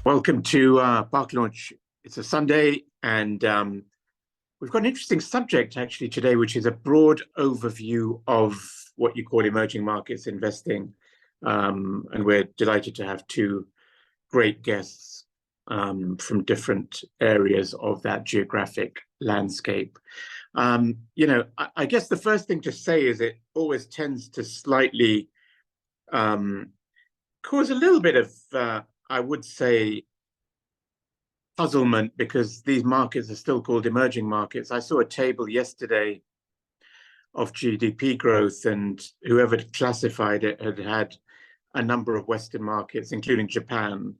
Welcome to Paklaunch. It's a Sunday, and we've got an interesting subject actually today, which is a broad overview of what you call emerging markets investing. And we're delighted to have two great guests from different areas of that geographic landscape. I guess the first thing to say is it always tends to slightly cause a little bit of I would say, puzzlement, because these markets are still called emerging markets. I saw a table yesterday of GDP growth, and whoever classified it had a number of Western markets, including Japan,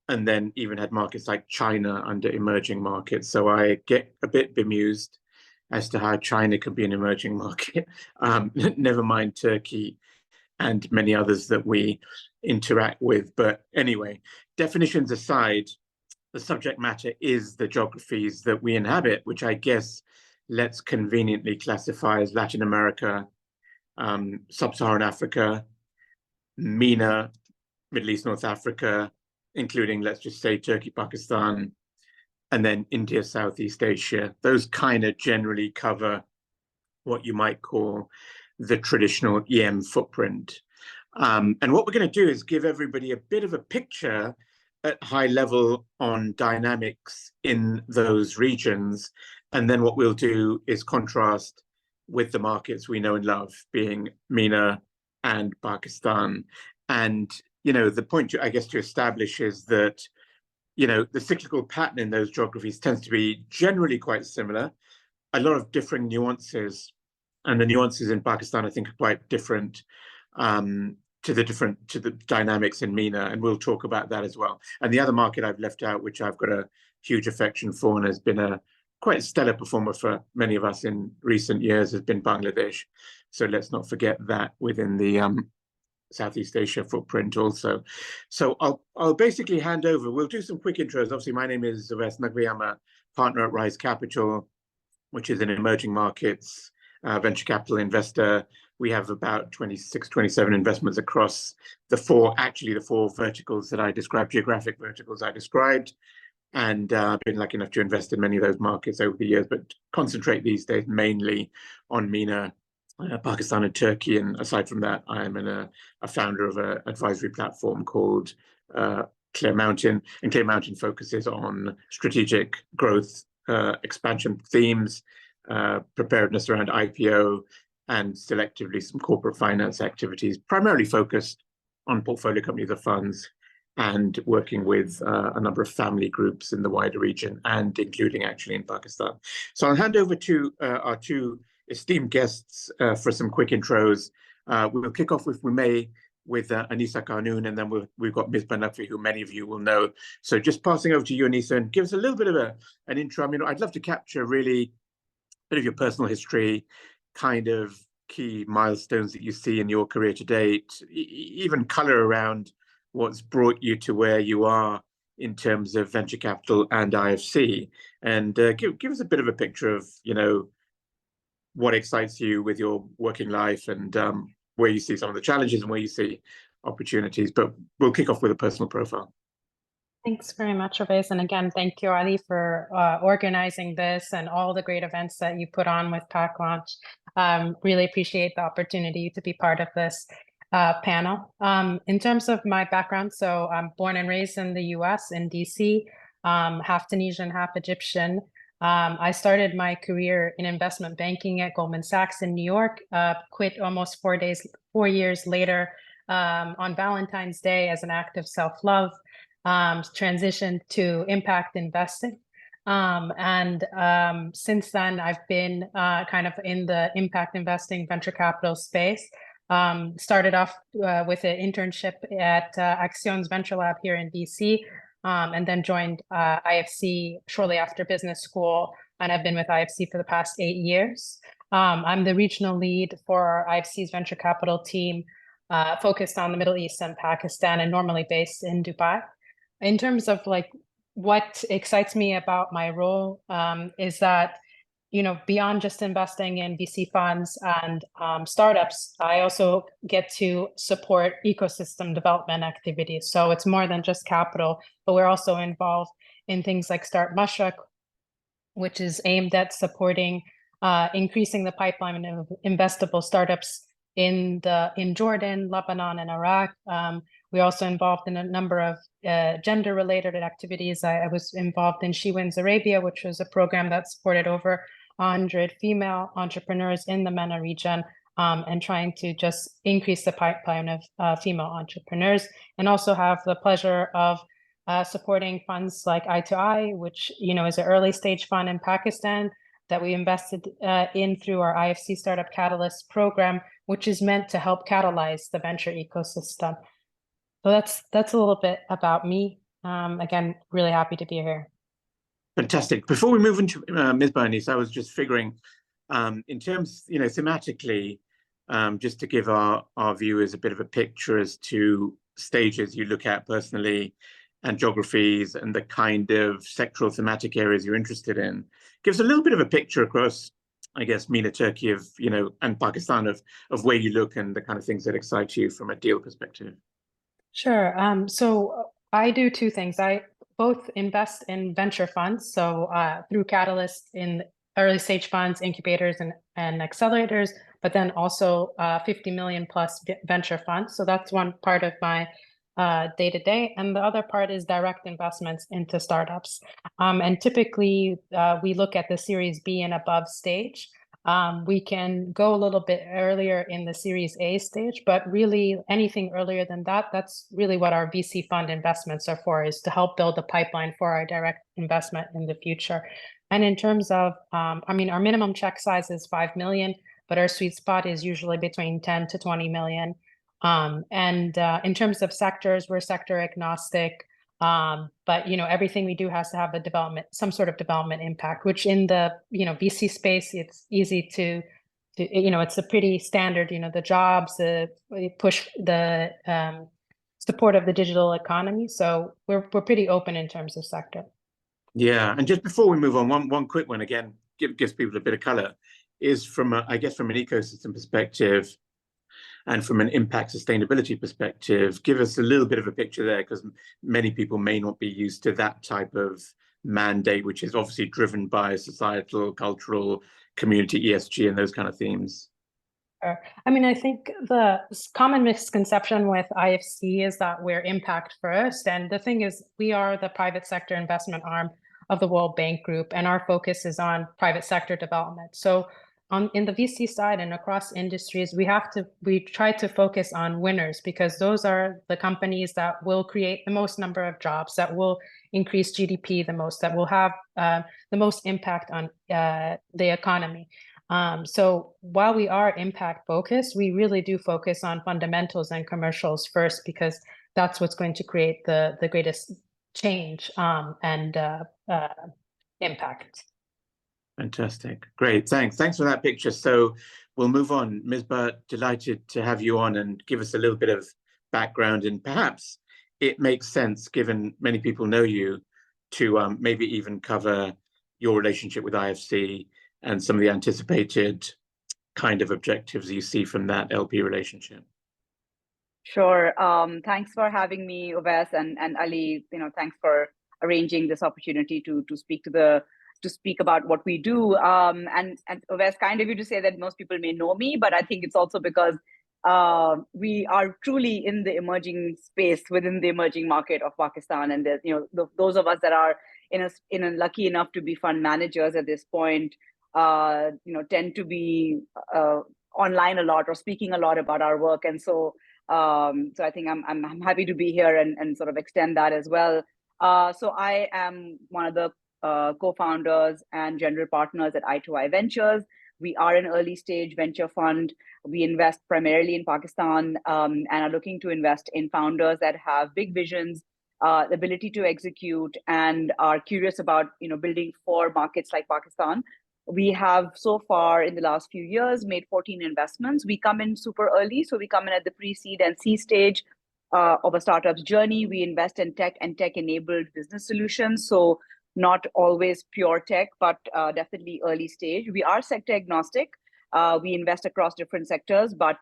and then even had markets like China under emerging markets. So I get a bit bemused as to how China can be an emerging market, never mind Turkey and many others that we interact with. But anyway, definitions aside, the subject matter is the geographies that we inhabit, which I guess let's conveniently classify as Latin America, Sub-Saharan Africa, MENA, Middle East, North Africa, including, let's just say, Turkey, Pakistan, and then India, Southeast Asia. Those kind of generally cover what you might call the traditional EM footprint. And what we're going to do is give everybody a bit of a picture at high level on dynamics in those regions. And then what we'll do is contrast with the markets we know and love, being MENA and Pakistan. And, the point, I guess, to establish is that, the cyclical pattern in those geographies tends to be generally quite similar, a lot of differing nuances. And the nuances in Pakistan, I think, are quite different to the dynamics in MENA, and we'll talk about that as well. And the other market I've left out, which I've got a huge affection for and has been a quite stellar performer for many of us in recent years, has been Bangladesh. So let's not forget that within the Southeast Asia footprint also. So I'll basically hand over. We'll do some quick intros. Obviously, my name is Misbah Naqvi. I'm a partner at Rise Capital, which is an emerging markets venture capital investor. We have about 26, 27 investments across the four verticals that I described, geographic verticals I described. And I've been lucky enough to invest in many of those markets over the years, but concentrate these days mainly on MENA, Pakistan and Turkey. And aside from that, I am a founder of an advisory platform called Clear Mountain. And Clear Mountain focuses on strategic growth, expansion themes, preparedness around IPO, and selectively some corporate finance activities, primarily focused on portfolio companies or funds, and working with a number of family groups in the wider region, and including actually in Pakistan. So I'll hand over to our two esteemed guests for some quick intros. We'll kick off, if we may, with Anissa Kanoun, and then we've got Misbah Naqvi, who many of you will know. So just passing over to you, Anissa, and give us a little bit of an intro. I mean, I'd love to capture really a bit of your personal history, kind of key milestones that you see in your career to date, even color around what's brought you to where you are in terms of venture capital and IFC, and give us a bit of a picture of, what excites you with your working life, and where you see some of the challenges and where you see opportunities. But we'll kick off with a personal profile. Thanks very much, Ravez. And again, thank you, Ali, for organizing this and all the great events that you put on with Paklaunch. Really appreciate the opportunity to be part of this panel. In terms of my background, so I'm born and raised in the US, in DC, half Tunisian, half Egyptian. I started my career in investment banking at Goldman Sachs in New York, quit almost 4 years later on Valentine's Day as an act of self-love. Transitioned to impact investing. Since then, I've been kind of in the impact investing venture capital space. Started off with an internship at Accion's Venture Lab here in DC, and then joined IFC shortly after business school. And I've been with IFC for the past 8 years. I'm the regional lead for IFC's venture capital team, focused on the Middle East and Pakistan, and normally based in Dubai. In terms of what excites me about my role is that beyond just investing in VC funds and startups, I also get to support ecosystem development activities. So it's more than just capital, but we're also involved in things like Start Mashreq, which is aimed at supporting increasing the pipeline of investable startups in Jordan, Lebanon, and Iraq. We're also involved in a number of gender-related activities. I was involved in She Wins Arabia, which was a program that supported over 100 female entrepreneurs in the MENA region, and trying to just increase the pipeline of female entrepreneurs, and also have the pleasure of supporting funds like Eye2Eye, which is an early stage fund in Pakistan that we invested in through our IFC Startup Catalyst program, which is meant to help catalyze the venture ecosystem. So that's a little bit about me. Again, really happy to be here. Fantastic. Before we move into Misbah, Anissa, I was just figuring, in terms, thematically, just to give our viewers a bit of a picture as to stages you look at personally and geographies and the kind of sectoral thematic areas you're interested in. Gives a little bit of a picture across, I guess, MENA, Turkey, and Pakistan of where you look and the kind of things that excite you from a deal perspective. Sure. So I do two things. I both invest in venture funds, so through Catalyst in early stage funds, incubators, and accelerators, but then also 50 million plus venture funds. So that's one part of my day-to-day. And the other part is direct investments into startups. And typically, we look at the Series B and above stage. We can go a little bit earlier in the Series A stage, but really anything earlier than that, that's really what our VC fund investments are for, is to help build a pipeline for our direct investment in the future. And in terms of, our minimum check size is 5 million, but our sweet spot is usually between 10 to 20 million. In terms of sectors, we're sector agnostic. But everything we do has to have some sort of development impact, which in the VC space, it's easy to it's a pretty standard, the jobs, push the support of the digital economy. So we're pretty open in terms of sector. Yeah, and just before we move on, one quick one again, gives people a bit of color, is from an ecosystem perspective and from an impact sustainability perspective, give us a little bit of a picture there, because many people may not be used to that type of mandate, which is obviously driven by societal, cultural, community, ESG, and those kind of themes. I think the common misconception with IFC is that we're impact first. And the thing is, we are the private sector investment arm of the World Bank Group, and our focus is on private sector development. So in the VC side and across industries, we try to focus on winners, because those are the companies that will create the most number of jobs, that will increase GDP the most, that will have the most impact on the economy. So while we are impact focused, we really do focus on fundamentals and commercials first, because that's what's going to create the greatest change and impact. Fantastic. Great. Thanks for that picture. So we'll move on. Misbah, delighted to have you on and give us a little bit of background, and perhaps it makes sense, given many people know you, to maybe even cover your relationship with IFC and some of the anticipated kind of objectives you see from that LP relationship. Sure. Thanks for having me, Owais, and Ali. Thanks for arranging this opportunity to speak about what we do. And Owais, kind of you to say that most people may know me, but I think it's also because we are truly in the emerging space within the emerging market of Pakistan, and there's those of us that are lucky enough to be fund managers at this point, tend to be online a lot or speaking a lot about our work, and so I think I'm happy to be here and sort of extend that as well. So I am one of the co-founders and general partners at Eye2Eye Ventures. We are an early stage venture fund. We invest primarily in Pakistan and are looking to invest in founders that have big visions, the ability to execute, and are curious about building for markets like Pakistan. We have so far in the last few years made 14 investments. We come in super early, so we come in at the pre-seed and seed stage of a startup's journey. We invest in tech and tech-enabled business solutions. So not always pure tech, but definitely early stage. We are sector agnostic. We invest across different sectors, but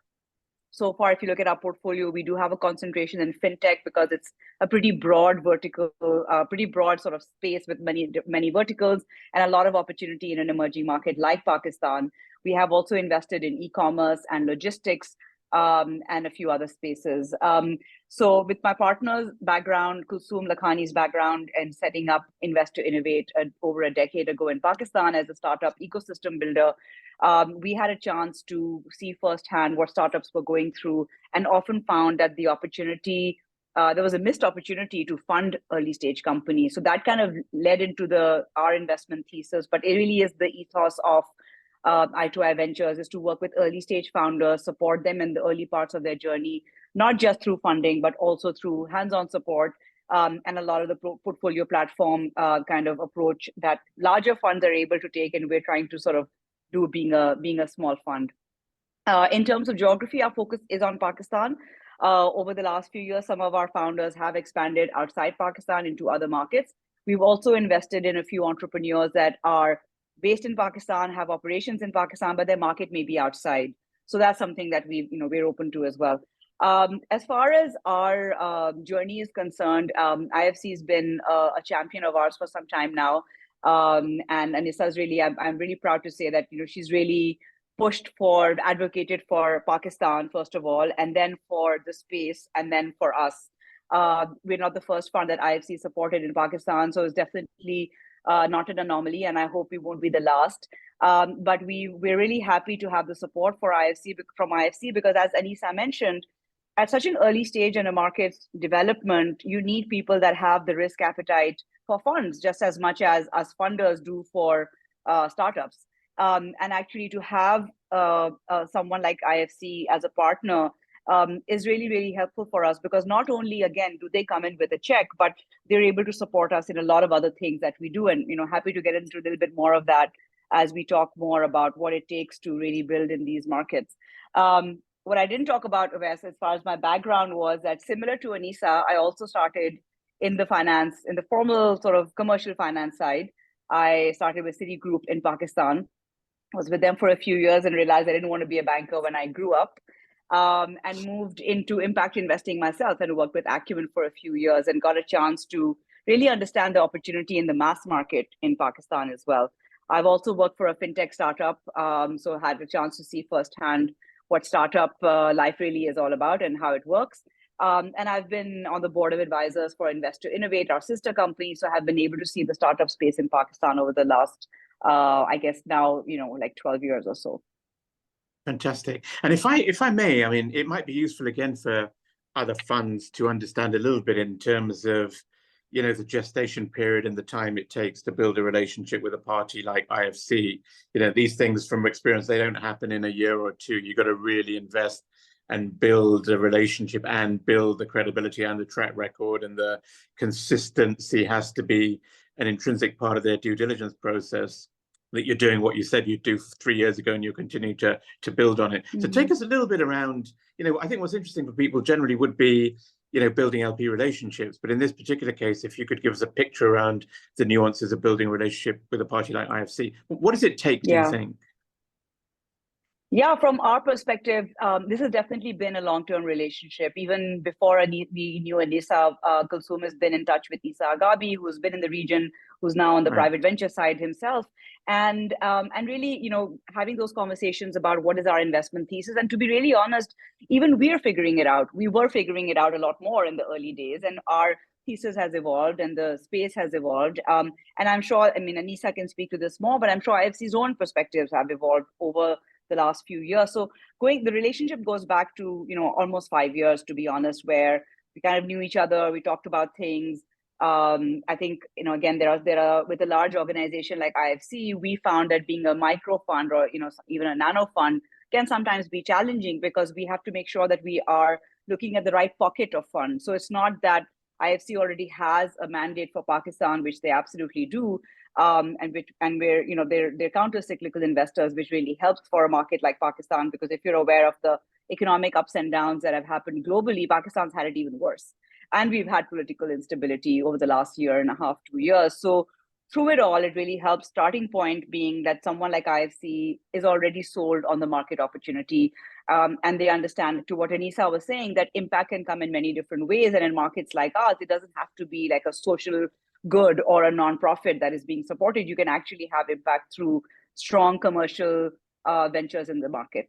so far, if you look at our portfolio, we do have a concentration in fintech because it's a pretty broad vertical, pretty broad sort of space with many verticals and a lot of opportunity in an emerging market like Pakistan. We have also invested in e-commerce and logistics and a few other spaces. So with my partner's background, Kulsoom Lakhani's background, and setting up Invest to Innovate over a decade ago in Pakistan as a startup ecosystem builder, we had a chance to see firsthand what startups were going through, and often found that the opportunity, there was a missed opportunity to fund early stage companies. So that kind of led into our investment thesis, but it really is the ethos of I2I Ventures is to work with early stage founders, support them in the early parts of their journey, not just through funding, but also through hands-on support and a lot of the portfolio platform kind of approach that larger funds are able to take, and we're trying to sort of do being a small fund. In terms of geography, our focus is on Pakistan. Over the last few years, some of our founders have expanded outside Pakistan into other markets. We've also invested in a few entrepreneurs that are based in Pakistan, have operations in Pakistan, but their market may be outside. So that's something that we're open to as well. As far as our journey is concerned, IFC has been a champion of ours for some time now. And Anissa's really, I'm really proud to say that, she's really advocated for Pakistan, first of all, and then for the space, and then for us. We're not the first fund that IFC supported in Pakistan, so it's definitely not an anomaly, and I hope we won't be the last. But we're really happy to have the support from IFC, because as Anissa mentioned, at such an early stage in a market's development, you need people that have the risk appetite for funds just as much as funders do for startups. And actually to have someone like IFC as a partner is really, really helpful for us, because not only, again, do they come in with a check, but they're able to support us in a lot of other things that we do. And, happy to get into a little bit more of that as we talk more about what it takes to really build in these markets. What I didn't talk about, Uwais, as far as my background, was that similar to Anissa, I also started in the formal sort of commercial finance side. I started with Citigroup in Pakistan, was with them for a few years and realized I didn't want to be a banker when I grew up, and moved into impact investing myself and worked with Acumen for a few years and got a chance to really understand the opportunity in the mass market in Pakistan as well. I've also worked for a fintech startup, so had a chance to see firsthand what startup life really is all about and how it works. And I've been on the board of advisors for Invest to Innovate, our sister company, so have been able to see the startup space in Pakistan over the last, I guess now, like 12 years or so. Fantastic. And if I may, I mean, it might be useful again for other funds to understand a little bit in terms of, the gestation period and the time it takes to build a relationship with a party like IFC. These things from experience, they don't happen in a year or two. You've got to really invest and build a relationship and build the credibility and the track record, and the consistency has to be an intrinsic part of their due diligence process, that you're doing what you said you'd do 3 years ago and you're continuing to build on it. Mm-hmm. So take us a little bit around, I think what's interesting for people generally would be, building LP relationships. But in this particular case, if you could give us a picture around the nuances of building a relationship with a party like IFC, what does it take, do you think? Yeah, from our perspective, this has definitely been a long-term relationship. Even before we knew Anissa, Kulsoom has been in touch with Isa Agabi, who's been in the region, who's now on the private venture side himself. And really, having those conversations about what is our investment thesis. And to be really honest, even we're figuring it out. We were figuring it out a lot more in the early days, and our thesis has evolved and the space has evolved. And I'm sure, Anissa can speak to this more, but I'm sure IFC's own perspectives have evolved over the last few years. So the relationship goes back to, almost 5 years, to be honest, where we kind of knew each other. We talked about things. I think, again, there are with a large organization like IFC, we found that being a micro fund or, even a nano fund can sometimes be challenging, because we have to make sure that we are looking at the right pocket of funds. So it's not that IFC already has a mandate for Pakistan, which they absolutely do. And we're, they're counter-cyclical investors, which really helps for a market like Pakistan, because if you're aware of the economic ups and downs that have happened globally, Pakistan's had it even worse. And we've had political instability over the last year and a half, 2 years. So through it all, it really helps. Starting point being that someone like IFC is already sold on the market opportunity, and they understand, to what Anissa was saying, that impact can come in many different ways. And in markets like ours, it doesn't have to be like a social good or a nonprofit that is being supported. You can actually have impact through strong commercial ventures in the market.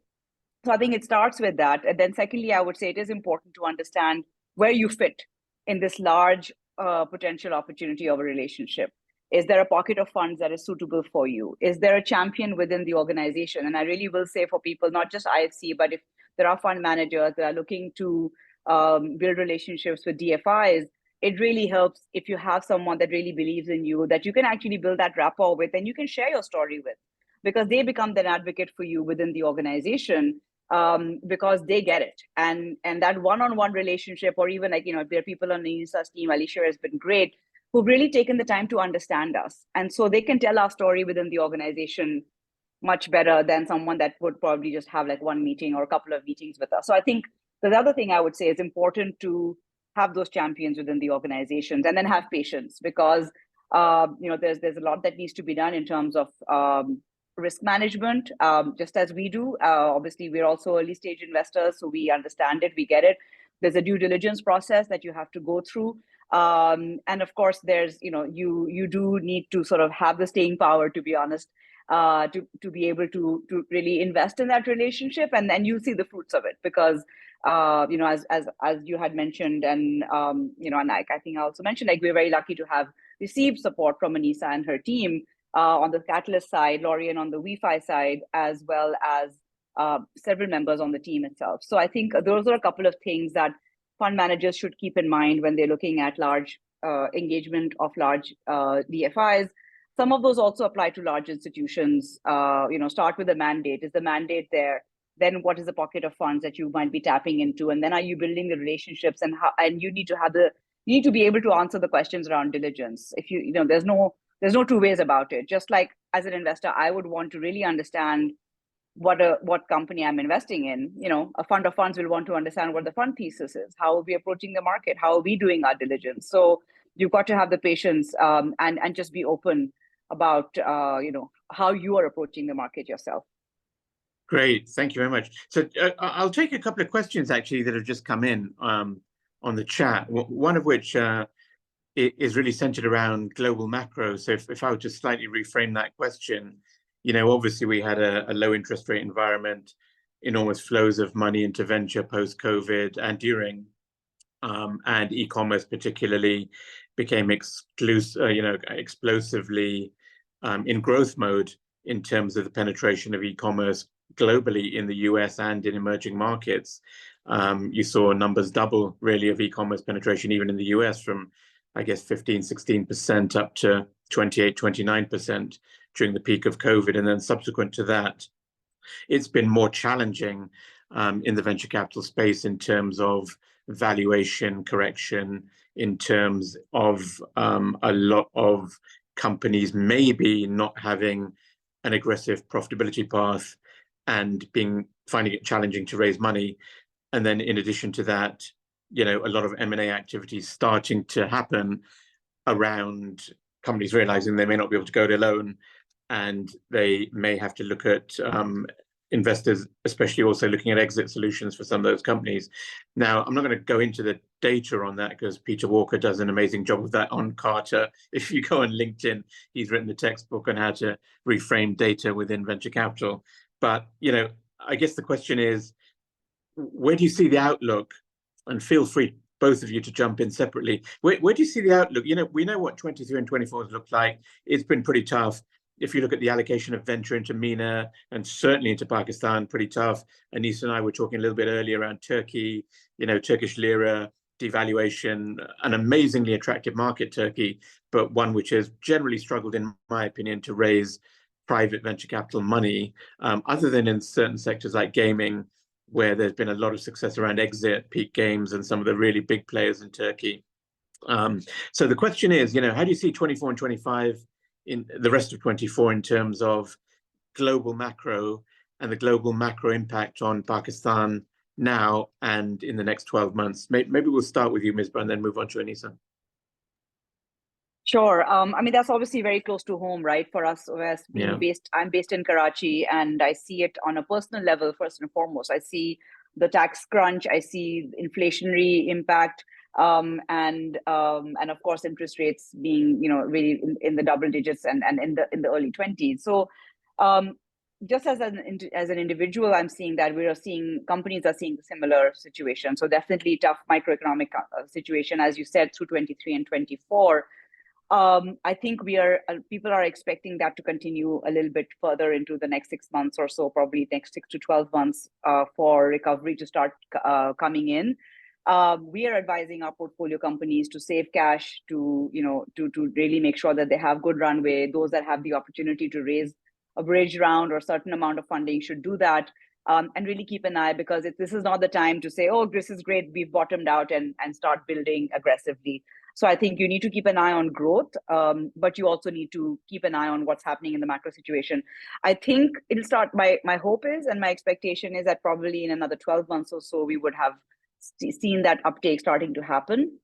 So I think it starts with that. And then secondly, I would say it is important to understand where you fit in this large potential opportunity of a relationship. Is there a pocket of funds that is suitable for you? Is there a champion within the organization? And I really will say, for people, not just IFC, but if there are fund managers that are looking to build relationships with DFIs, it really helps if you have someone that really believes in you, that you can actually build that rapport with, and you can share your story with, because they become an advocate for you within the organization, because they get it. And that one-on-one relationship, or even like, there are people on Anissa's team, Alicia has been great, who've really taken the time to understand us. And so they can tell our story within the organization much better than someone that would probably just have like one meeting or a couple of meetings with us. So I think the other thing I would say is important to have those champions within the organizations, and then have patience, because there's a lot that needs to be done in terms of risk management, just as we do. Obviously, we're also early stage investors, so we understand it, we get it. There's a due diligence process that you have to go through. And of course, there's, you do need to sort of have the staying power, to be honest, to be able to really invest in that relationship, and then you see the fruits of it, because as you had mentioned, and and I think I also mentioned, like, we're very lucky to have received support from Anissa and her team on the Catalyst side, Lorian on the WeFi side, as well as several members on the team itself. So I think those are a couple of things that fund managers should keep in mind when they're looking at large engagement of large DFIs. Some of those also apply to large institutions. Start with the mandate. Is the mandate there? Then what is the pocket of funds that you might be tapping into? And then are you building the relationships? And you need to be able to answer the questions around diligence. If there's no two ways about it. Just like as an investor, I would want to really understand what company I'm investing in. A fund of funds will want to understand what the fund thesis is. How are we approaching the market? How are we doing our diligence? So you've got to have the patience and just be open about how you are approaching the market yourself. Great, thank you very much. So I'll take a couple of questions actually that have just come in on the chat. One of which is really centered around global macro. So if I would just slightly reframe that question, obviously we had a low interest rate environment, enormous flows of money into venture post-COVID and during, and e-commerce particularly became explosively in growth mode in terms of the penetration of e-commerce globally in the US and in emerging markets. You saw numbers double really of e-commerce penetration even in the US, from I guess 15-16% up to 28-29% during the peak of COVID. And then subsequent to that, it's been more challenging in the venture capital space in terms of valuation correction, in terms of a lot of companies maybe not having an aggressive profitability path and finding it challenging to raise money. And then in addition to that, a lot of M&A activities starting to happen around companies realizing they may not be able to go it alone, and they may have to look at investors, especially also looking at exit solutions for some of those companies. Now, I'm not going to go into the data on that because Peter Walker does an amazing job of that on Carter. If you go on LinkedIn, he's written the textbook on how to reframe data within venture capital. But, I guess the question is, where do you see the outlook? And feel free, both of you, to jump in separately. Where do you see the outlook? We know what 23 and 24 has looked like. It's been pretty tough. If you look at the allocation of venture into MENA and certainly into Pakistan, pretty tough. Anissa and I were talking a little bit earlier around Turkey, Turkish lira, devaluation, an amazingly attractive market, Turkey, but one which has generally struggled, in my opinion, to raise private venture capital money, other than in certain sectors like gaming, where there's been a lot of success around Exit, Peak Games, and some of the really big players in Turkey. So the question is, how do you see 24 and 25 in the rest of 24 in terms of global macro and the global macro impact on Pakistan now and in the next 12 months? Maybe we'll start with you, Misbah, and then move on to Anissa. Sure. I mean, that's obviously very close to home, right? For us, as being based, I'm based in Karachi, and I see it on a personal level first and foremost. I see the tax crunch, I see inflationary impact, and of course interest rates being, really in the double digits and in the early 20s. So, just as an individual, I'm seeing that companies are seeing a similar situation. So definitely tough microeconomic situation, as you said, through 23 and 24. I think people are expecting that to continue a little bit further into the next 6 months or so, probably next 6 to 12 months for recovery to start coming in. We are advising our portfolio companies to save cash, to really make sure that they have good runway. Those that have the opportunity to raise a bridge round or a certain amount of funding should do that. And really keep an eye, because this is not the time to say, oh, this is great, we've bottomed out, and start building aggressively. So I think you need to keep an eye on growth, but you also need to keep an eye on what's happening in the macro situation. I think it'll start, my hope is, and my expectation is that probably in another 12 months or so, we would have seen that uptake starting to happen.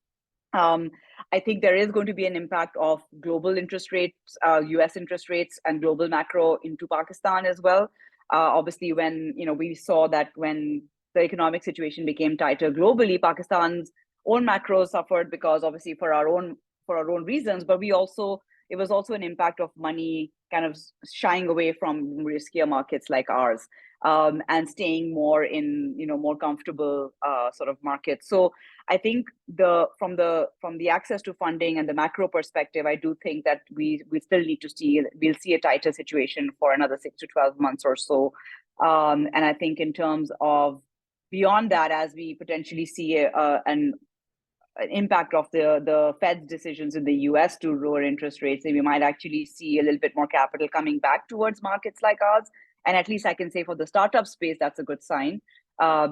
I think there is going to be an impact of global interest rates, US interest rates, and global macro into Pakistan as well. Obviously, when we saw that when the economic situation became tighter globally, Pakistan's own macros suffered, because obviously for our own reasons, but it was also an impact of money kind of shying away from riskier markets like ours, and staying more in more comfortable sort of markets. So I think from the access to funding and the macro perspective, I do think that we'll see a tighter situation for another 6 to 12 months or so. And I think in terms of beyond that, as we potentially see an impact of the Fed's decisions in the US to lower interest rates, then we might actually see a little bit more capital coming back towards markets like ours. And at least I can say for the startup space, that's a good sign,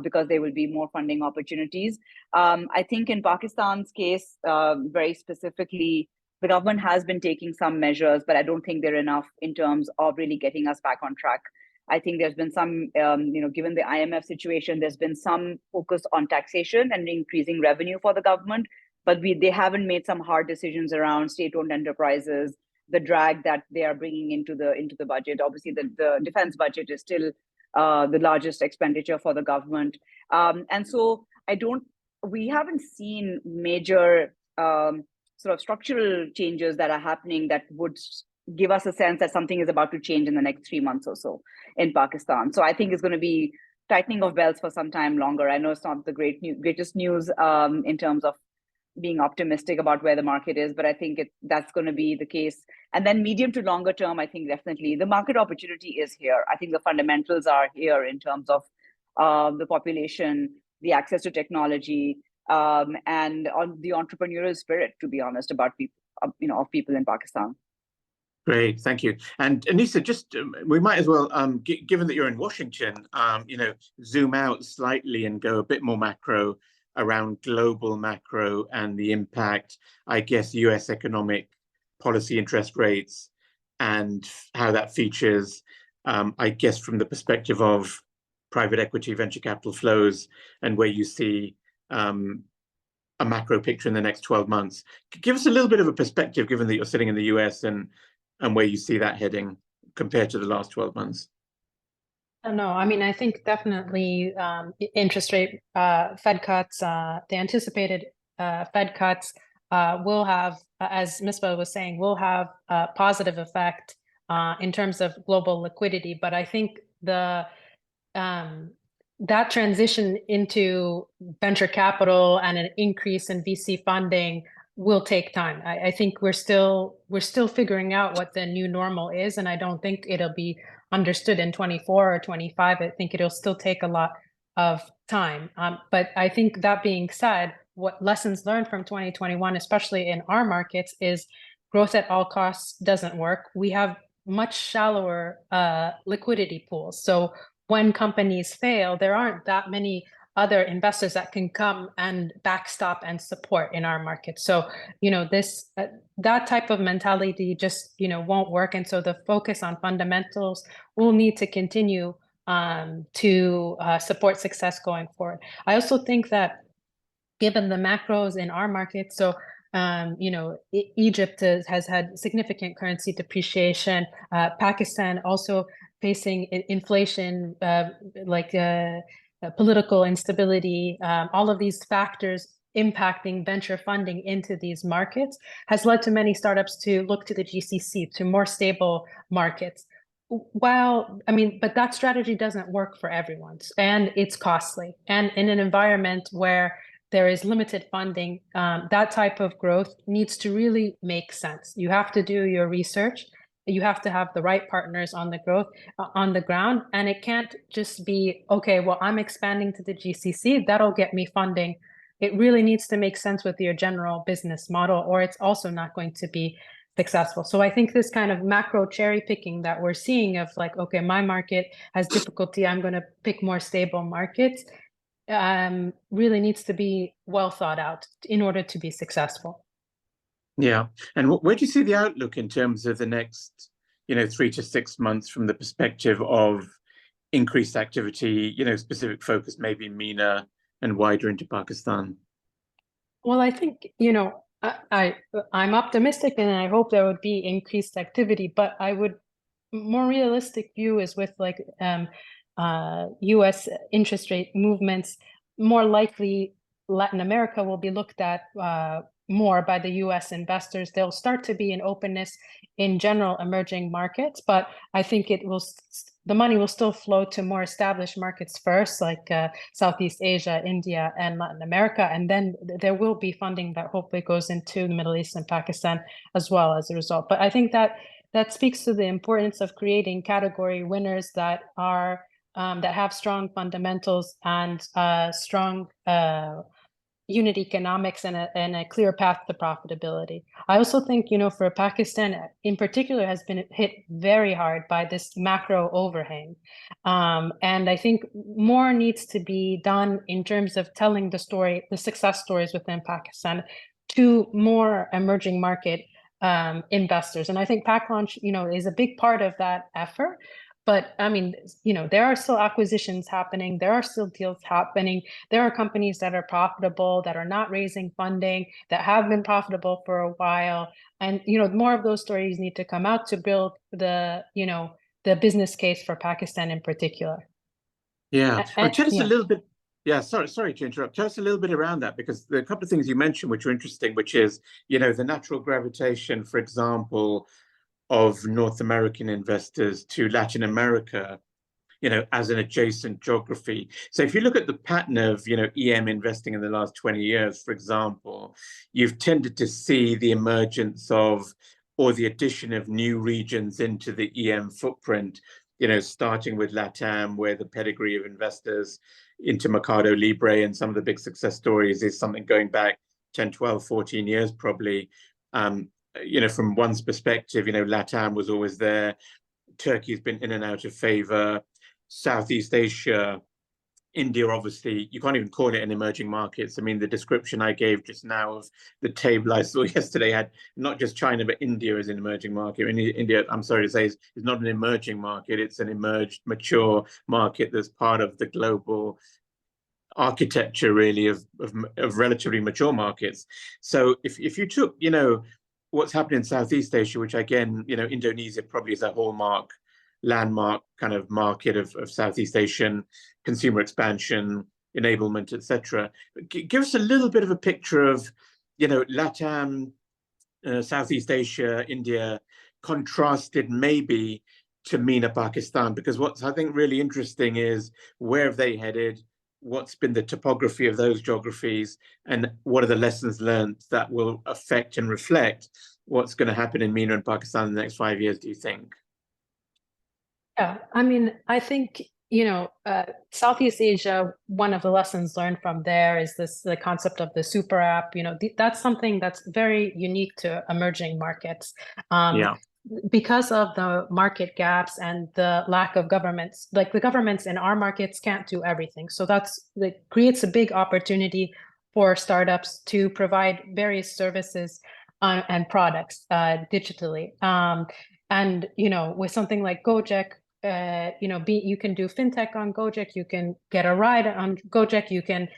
because there will be more funding opportunities. I think in Pakistan's case, very specifically, the government has been taking some measures, but I don't think they're enough in terms of really getting us back on track. I think there's been some, given the IMF situation, there's been some focus on taxation and increasing revenue for the government, but they haven't made some hard decisions around state-owned enterprises, the drag that they are bringing into the budget. Obviously, the defense budget is still the largest expenditure for the government, and so we haven't seen major sort of structural changes that are happening that would give us a sense that something is about to change in the next 3 months or so in Pakistan. So I think it's going to be tightening of belts for some time longer. I know it's not the greatest news in terms of being optimistic about where the market is, but I think that's going to be the case. And then medium to longer term, I think definitely the market opportunity is here. I think the fundamentals are here in terms of the population, the access to technology, and on the entrepreneurial spirit, to be honest, about people in Pakistan. Great, thank you. And Anissa, just we might as well, given that you're in Washington, zoom out slightly and go a bit more macro around global macro and the impact, I guess, US economic policy, interest rates, and how that features, I guess, from the perspective of private equity, venture capital flows, and where you see a macro picture in the next 12 months. Give us a little bit of a perspective, given that you're sitting in the US, and where you see that heading compared to the last 12 months. No, I mean, I think definitely interest rate Fed cuts, the anticipated Fed cuts will have, as Misbah was saying, will have a positive effect in terms of global liquidity. But I think that transition into venture capital and an increase in VC funding will take time. I think we're still figuring out what the new normal is, and I don't think it'll be understood in 24 or 25. I think it'll still take a lot of time. But I think that being said, what lessons learned from 2021, especially in our markets, is growth at all costs doesn't work. We have much shallower liquidity pools. So when companies fail, there aren't that many other investors that can come and backstop and support in our market. So, this that type of mentality just, won't work. And so the focus on fundamentals will need to continue to support success going forward. I also think that given the macros in our market, so Egypt has had significant currency depreciation. Pakistan also facing inflation, political instability. All of these factors impacting venture funding into these markets has led to many startups to look to the GCC, to more stable markets. But that strategy doesn't work for everyone, and it's costly. And in an environment where there is limited funding, that type of growth needs to really make sense. You have to do your research. You have to have the right partners on the ground, and it can't just be, okay, well, I'm expanding to the GCC, that'll get me funding. It really needs to make sense with your general business model, or it's also not going to be successful. So I think this kind of macro cherry picking that we're seeing of like, okay, my market has difficulty, I'm going to pick more stable markets, really needs to be well thought out in order to be successful. Yeah. And where do you see the outlook in terms of the next, 3 to 6 months from the perspective of increased activity, specific focus maybe in MENA and wider into Pakistan? Well, I think, I'm optimistic, and I hope there would be increased activity, but I would more realistic view is with like US interest rate movements. More likely Latin America will be looked at more by the US investors. There'll start to be an openness in general emerging markets, but I think the money will still flow to more established markets first, like Southeast Asia, India, and Latin America. And then there will be funding that hopefully goes into the Middle East and Pakistan as well as a result. But I think that speaks to the importance of creating category winners that are that have strong fundamentals and strong unit economics and a clear path to profitability. I also think, for Pakistan in particular has been hit very hard by this macro overhang. And I think more needs to be done in terms of telling the success stories within Pakistan to more emerging market investors. And I think Paklaunch, is a big part of that effort. But I mean, there are still acquisitions happening. There are still deals happening. There are companies that are profitable, that are not raising funding, that have been profitable for a while. And, more of those stories need to come out to build the business case for Pakistan in particular. Yeah. Tell us a little bit. Yeah, sorry to interrupt. Tell us a little bit around that, because there are a couple of things you mentioned which are interesting, which is, the natural gravitation, for example, of North American investors to Latin America, as an adjacent geography. So if you look at the pattern of, EM investing in the last 20 years, for example, you've tended to see the emergence of, or the addition of new regions into the EM footprint, starting with LATAM, where the pedigree of investors into Mercado Libre and some of the big success stories is something going back 10, 12, 14 years, probably. From one's perspective, LATAM was always there. Turkey's been in and out of favor. Southeast Asia, India, obviously, you can't even call it an emerging markets. I mean, the description I gave just now of the table I saw yesterday had not just China, but India as an emerging market. And India, I'm sorry to say, is not an emerging market. It's an emerged, mature market that's part of the global architecture, really, of relatively mature markets. So if you took, what's happened in Southeast Asia, which again, Indonesia probably is a hallmark, landmark kind of market of Southeast Asian consumer expansion, enablement, etc. Give us a little bit of a picture of, LATAM, Southeast Asia, India, contrasted maybe to MENA, Pakistan, because what's I think really interesting is where have they headed? What's been the topography of those geographies, and what are the lessons learned that will affect and reflect what's going to happen in MENA and Pakistan in the next 5 years, do you think? Yeah, I mean, I think, Southeast Asia, one of the lessons learned from there is the concept of the super app. That's something that's very unique to emerging markets. Because of the market gaps and the lack of governments, like the governments in our markets can't do everything. So that creates a big opportunity for startups to provide various services and products digitally. And, with something like Gojek, you can do fintech on Gojek, you can get a ride on Gojek, you can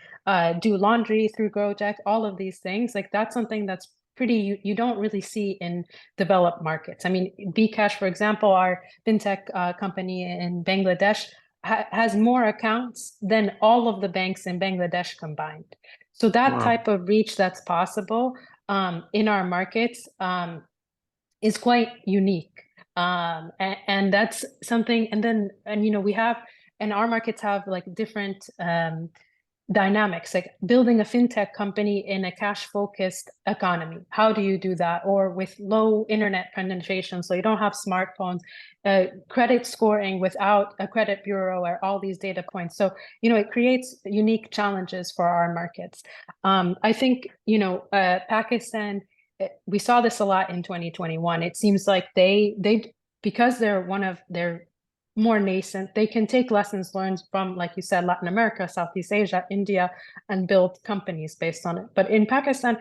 do laundry through Gojek, all of these things. Like that's something that's you don't really see in developed markets. I mean, Bcash, for example, our fintech company in Bangladesh has more accounts than all of the banks in Bangladesh combined. So that type of reach that's possible in our markets is quite unique. And that's something, and you know, our markets have like different dynamics, like building a fintech company in a cash-focused economy. How do you do that? Or with low internet penetration, so you don't have smartphones, credit scoring without a credit bureau, or all these data points. So, you know, it creates unique challenges for our markets. I think, you know, Pakistan, we saw this a lot in 2021. It seems like they because they're more nascent, they can take lessons learned from, like you said, Latin America, Southeast Asia, India, and build companies based on it. But in Pakistan,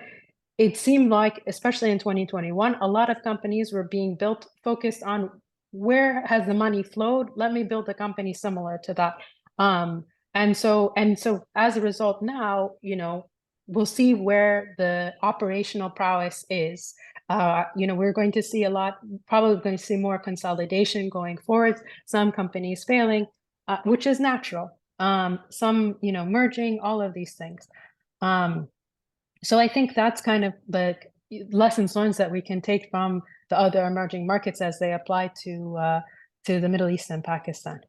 it seemed like, especially in 2021, a lot of companies were being built focused on where has the money flowed? Let me build a company similar to that. And so as a result, now, you know, we'll see where the operational prowess is. You know, we're going to see probably going to see more consolidation going forward, some companies failing, which is natural. Some, you know, merging, all of these things. So I think that's kind of the lessons learned that we can take from the other emerging markets as they apply to the Middle East and Pakistan.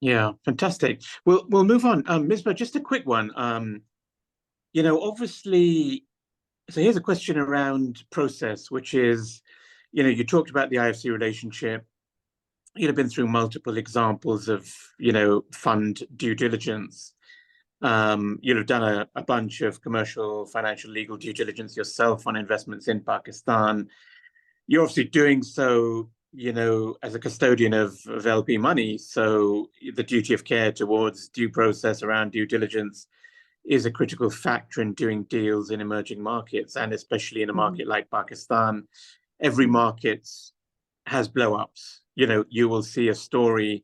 Yeah, fantastic. We'll move on. Misbah, just a quick one. You know, obviously, so here's a question around process, which is, you know, you talked about the IFC relationship. You've been through multiple examples of, you know, fund due diligence. You'll have done a bunch of commercial, financial, legal due diligence yourself on investments in Pakistan. You're obviously doing so, you know, as a custodian of LP money. So the duty of care towards due process around due diligence is a critical factor in doing deals in emerging markets, and especially in a market like Pakistan. Every market has blow-ups. You know, you will see a story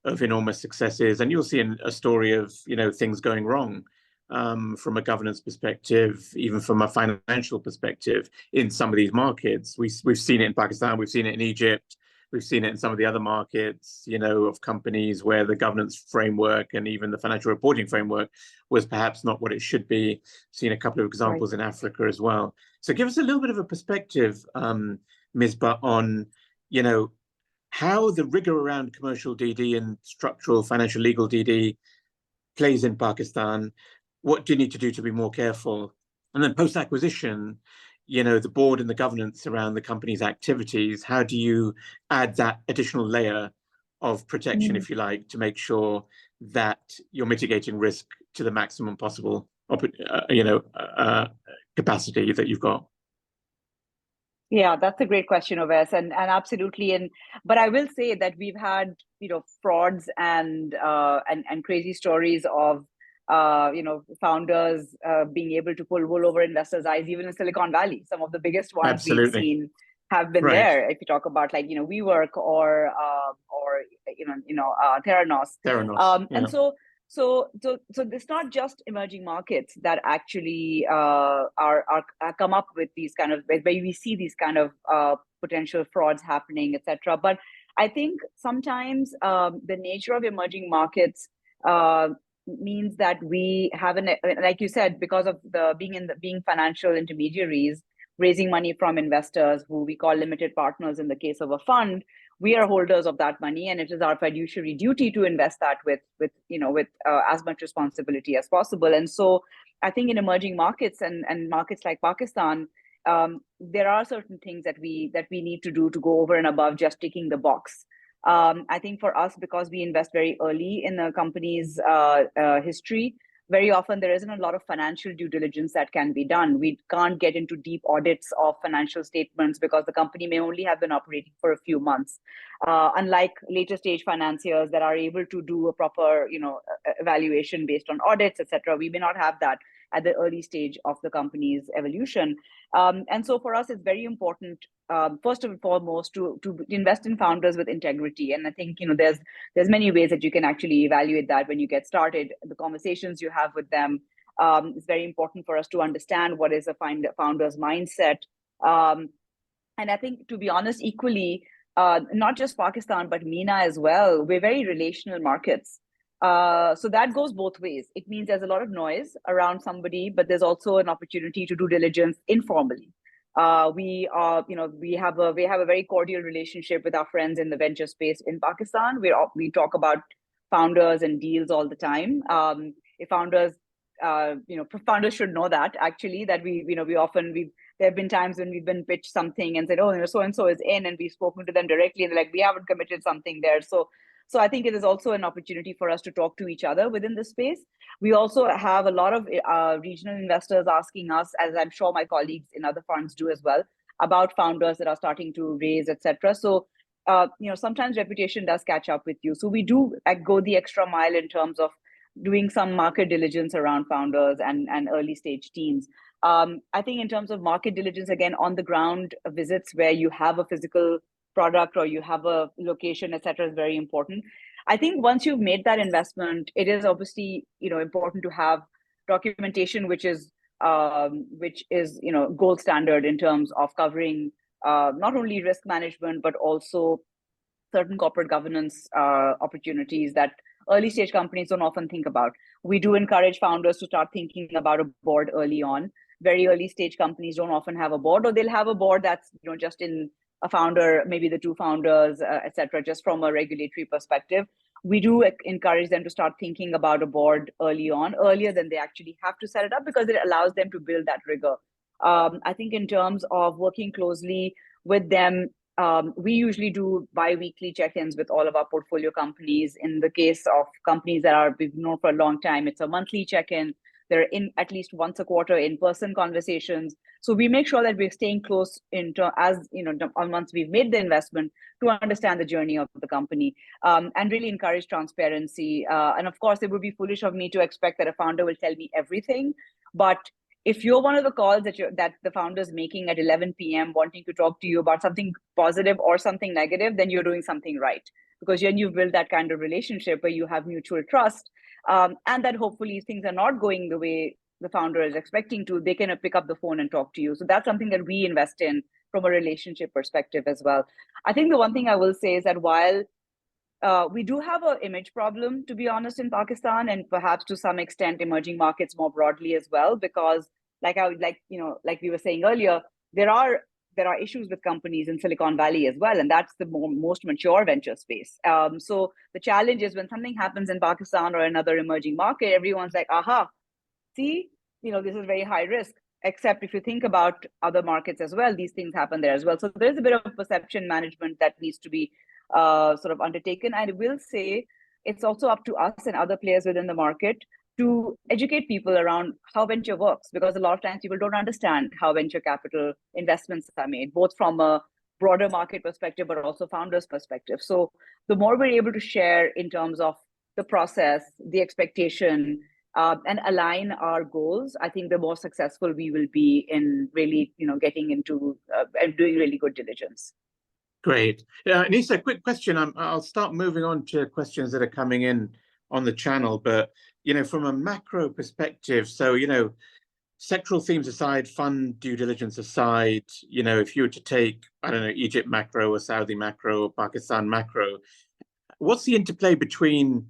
of enormous successes, and you'll see a story of, you know, things going wrong from a governance perspective, even from a financial perspective in some of these markets. We've seen it in Pakistan, we've seen it in Egypt, we've seen it in some of the other markets, you know, of companies where the governance framework and even the financial reporting framework was perhaps not what it should be. Seen a couple of examples in Africa as well. So give us a little bit of a perspective, Misbah, on, you know, how the rigor around commercial DD and structural financial legal DD plays in Pakistan. What do you need to do to be more careful? And then post-acquisition, you know, the board and the governance around the company's activities, how do you add that additional layer of protection, if you like, to make sure that you're mitigating risk to the maximum possible, you know, capacity that you've got? Yeah, that's a great question, Oves, and absolutely. But I will say that we've had, you know, frauds and crazy stories of you know, founders being able to pull wool over investors' eyes, even in Silicon Valley. Some of the biggest ones we've seen have been there. If you talk about, like, you know, WeWork or Theranos. And so it's not just emerging markets that actually are come up with these kind of, where we see these kind of potential frauds happening, etc. But I think sometimes the nature of emerging markets means that we have like you said, because of the being financial intermediaries, raising money from investors who we call limited partners in the case of a fund. We are holders of that money, and it is our fiduciary duty to invest that with as much responsibility as possible. And so I think in emerging markets and markets like Pakistan, there are certain things that we need to do to go over and above just ticking the box. I think for us, because we invest very early in the company's history, very often there isn't a lot of financial due diligence that can be done. We can't get into deep audits of financial statements because the company may only have been operating for a few months. Unlike later stage financiers that are able to do a proper, you know, evaluation based on audits, etc., we may not have that at the early stage of the company's evolution. And so for us, it's very important, first and foremost, to invest in founders with integrity. And I think, you know, there's many ways that you can actually evaluate that when you get started, the conversations you have with them, It's very important for us to understand what is a founder's mindset. And I think, to be honest, equally, not just Pakistan, but MENA as well, we're very relational markets. So that goes both ways. It means there's a lot of noise around somebody, but there's also an opportunity to do diligence informally. We have a very cordial relationship with our friends in the venture space in Pakistan. We talk about founders and deals all the time. If founders, founders should know that actually, that there have been times when we've been pitched something and said, oh, so and so is in, and we've spoken to them directly, and they're like, we haven't committed something there. So I think it is also an opportunity for us to talk to each other within this space. We also have a lot of regional investors asking us, as I'm sure my colleagues in other funds do as well, about founders that are starting to raise, etc. So, sometimes reputation does catch up with you. So we do go the extra mile in terms of doing some market diligence around founders and early stage teams. I think in terms of market diligence, again, on the ground visits where you have a physical product or you have a location, etc., is very important. I think once you've made that investment, it is obviously important to have documentation which is gold standard in terms of covering not only risk management but also certain corporate governance opportunities that early stage companies don't often think about. We do encourage founders to start thinking about a board early on. Very early stage companies don't often have a board, or they'll have a board that's just in a founder, maybe the two founders, etc. Just from a regulatory perspective, we do encourage them to start thinking about a board early on, earlier than they actually have to set it up, because it allows them to build that rigor. I think in terms of working closely with them, we usually do bi-weekly check-ins with all of our portfolio companies. In the case of companies that we've known for a long time, it's a monthly check-in. They're in at least once a quarter in-person conversations. So we make sure that we're staying close once we've made the investment, to understand the journey of the company, and really encourage transparency. And of course, it would be foolish of me to expect that a founder will tell me everything. But if you're one of the calls that the founder's making at 11 p.m. wanting to talk to you about something positive or something negative, then you're doing something right. Because then you've built that kind of relationship where you have mutual trust, and that hopefully things are not going the way the founder is expecting to, they can pick up the phone and talk to you. So that's something that we invest in from a relationship perspective as well. I think the one thing I will say is that while we do have an image problem, to be honest, in Pakistan, and perhaps to some extent emerging markets more broadly as well, because like we were saying earlier, there are issues with companies in Silicon Valley as well, and that's the most mature venture space. So the challenge is when something happens in Pakistan or another emerging market, everyone's like, aha, see, this is very high risk. Except if you think about other markets as well, these things happen there as well. So there's a bit of perception management that needs to be sort of undertaken. And I will say it's also up to us and other players within the market to educate people around how venture works, because a lot of times people don't understand how venture capital investments are made, both from a broader market perspective, but also founders' perspective. So the more we're able to share in terms of the process, the expectation, and align our goals, I think the more successful we will be in really, getting into and doing really good diligence. Great. Anissa, quick question. I'll start moving on to questions that are coming in on the channel, but from a macro perspective, so sectoral themes aside, fund due diligence aside, if you were to take, I don't know, Egypt macro or Saudi macro or Pakistan macro, what's the interplay between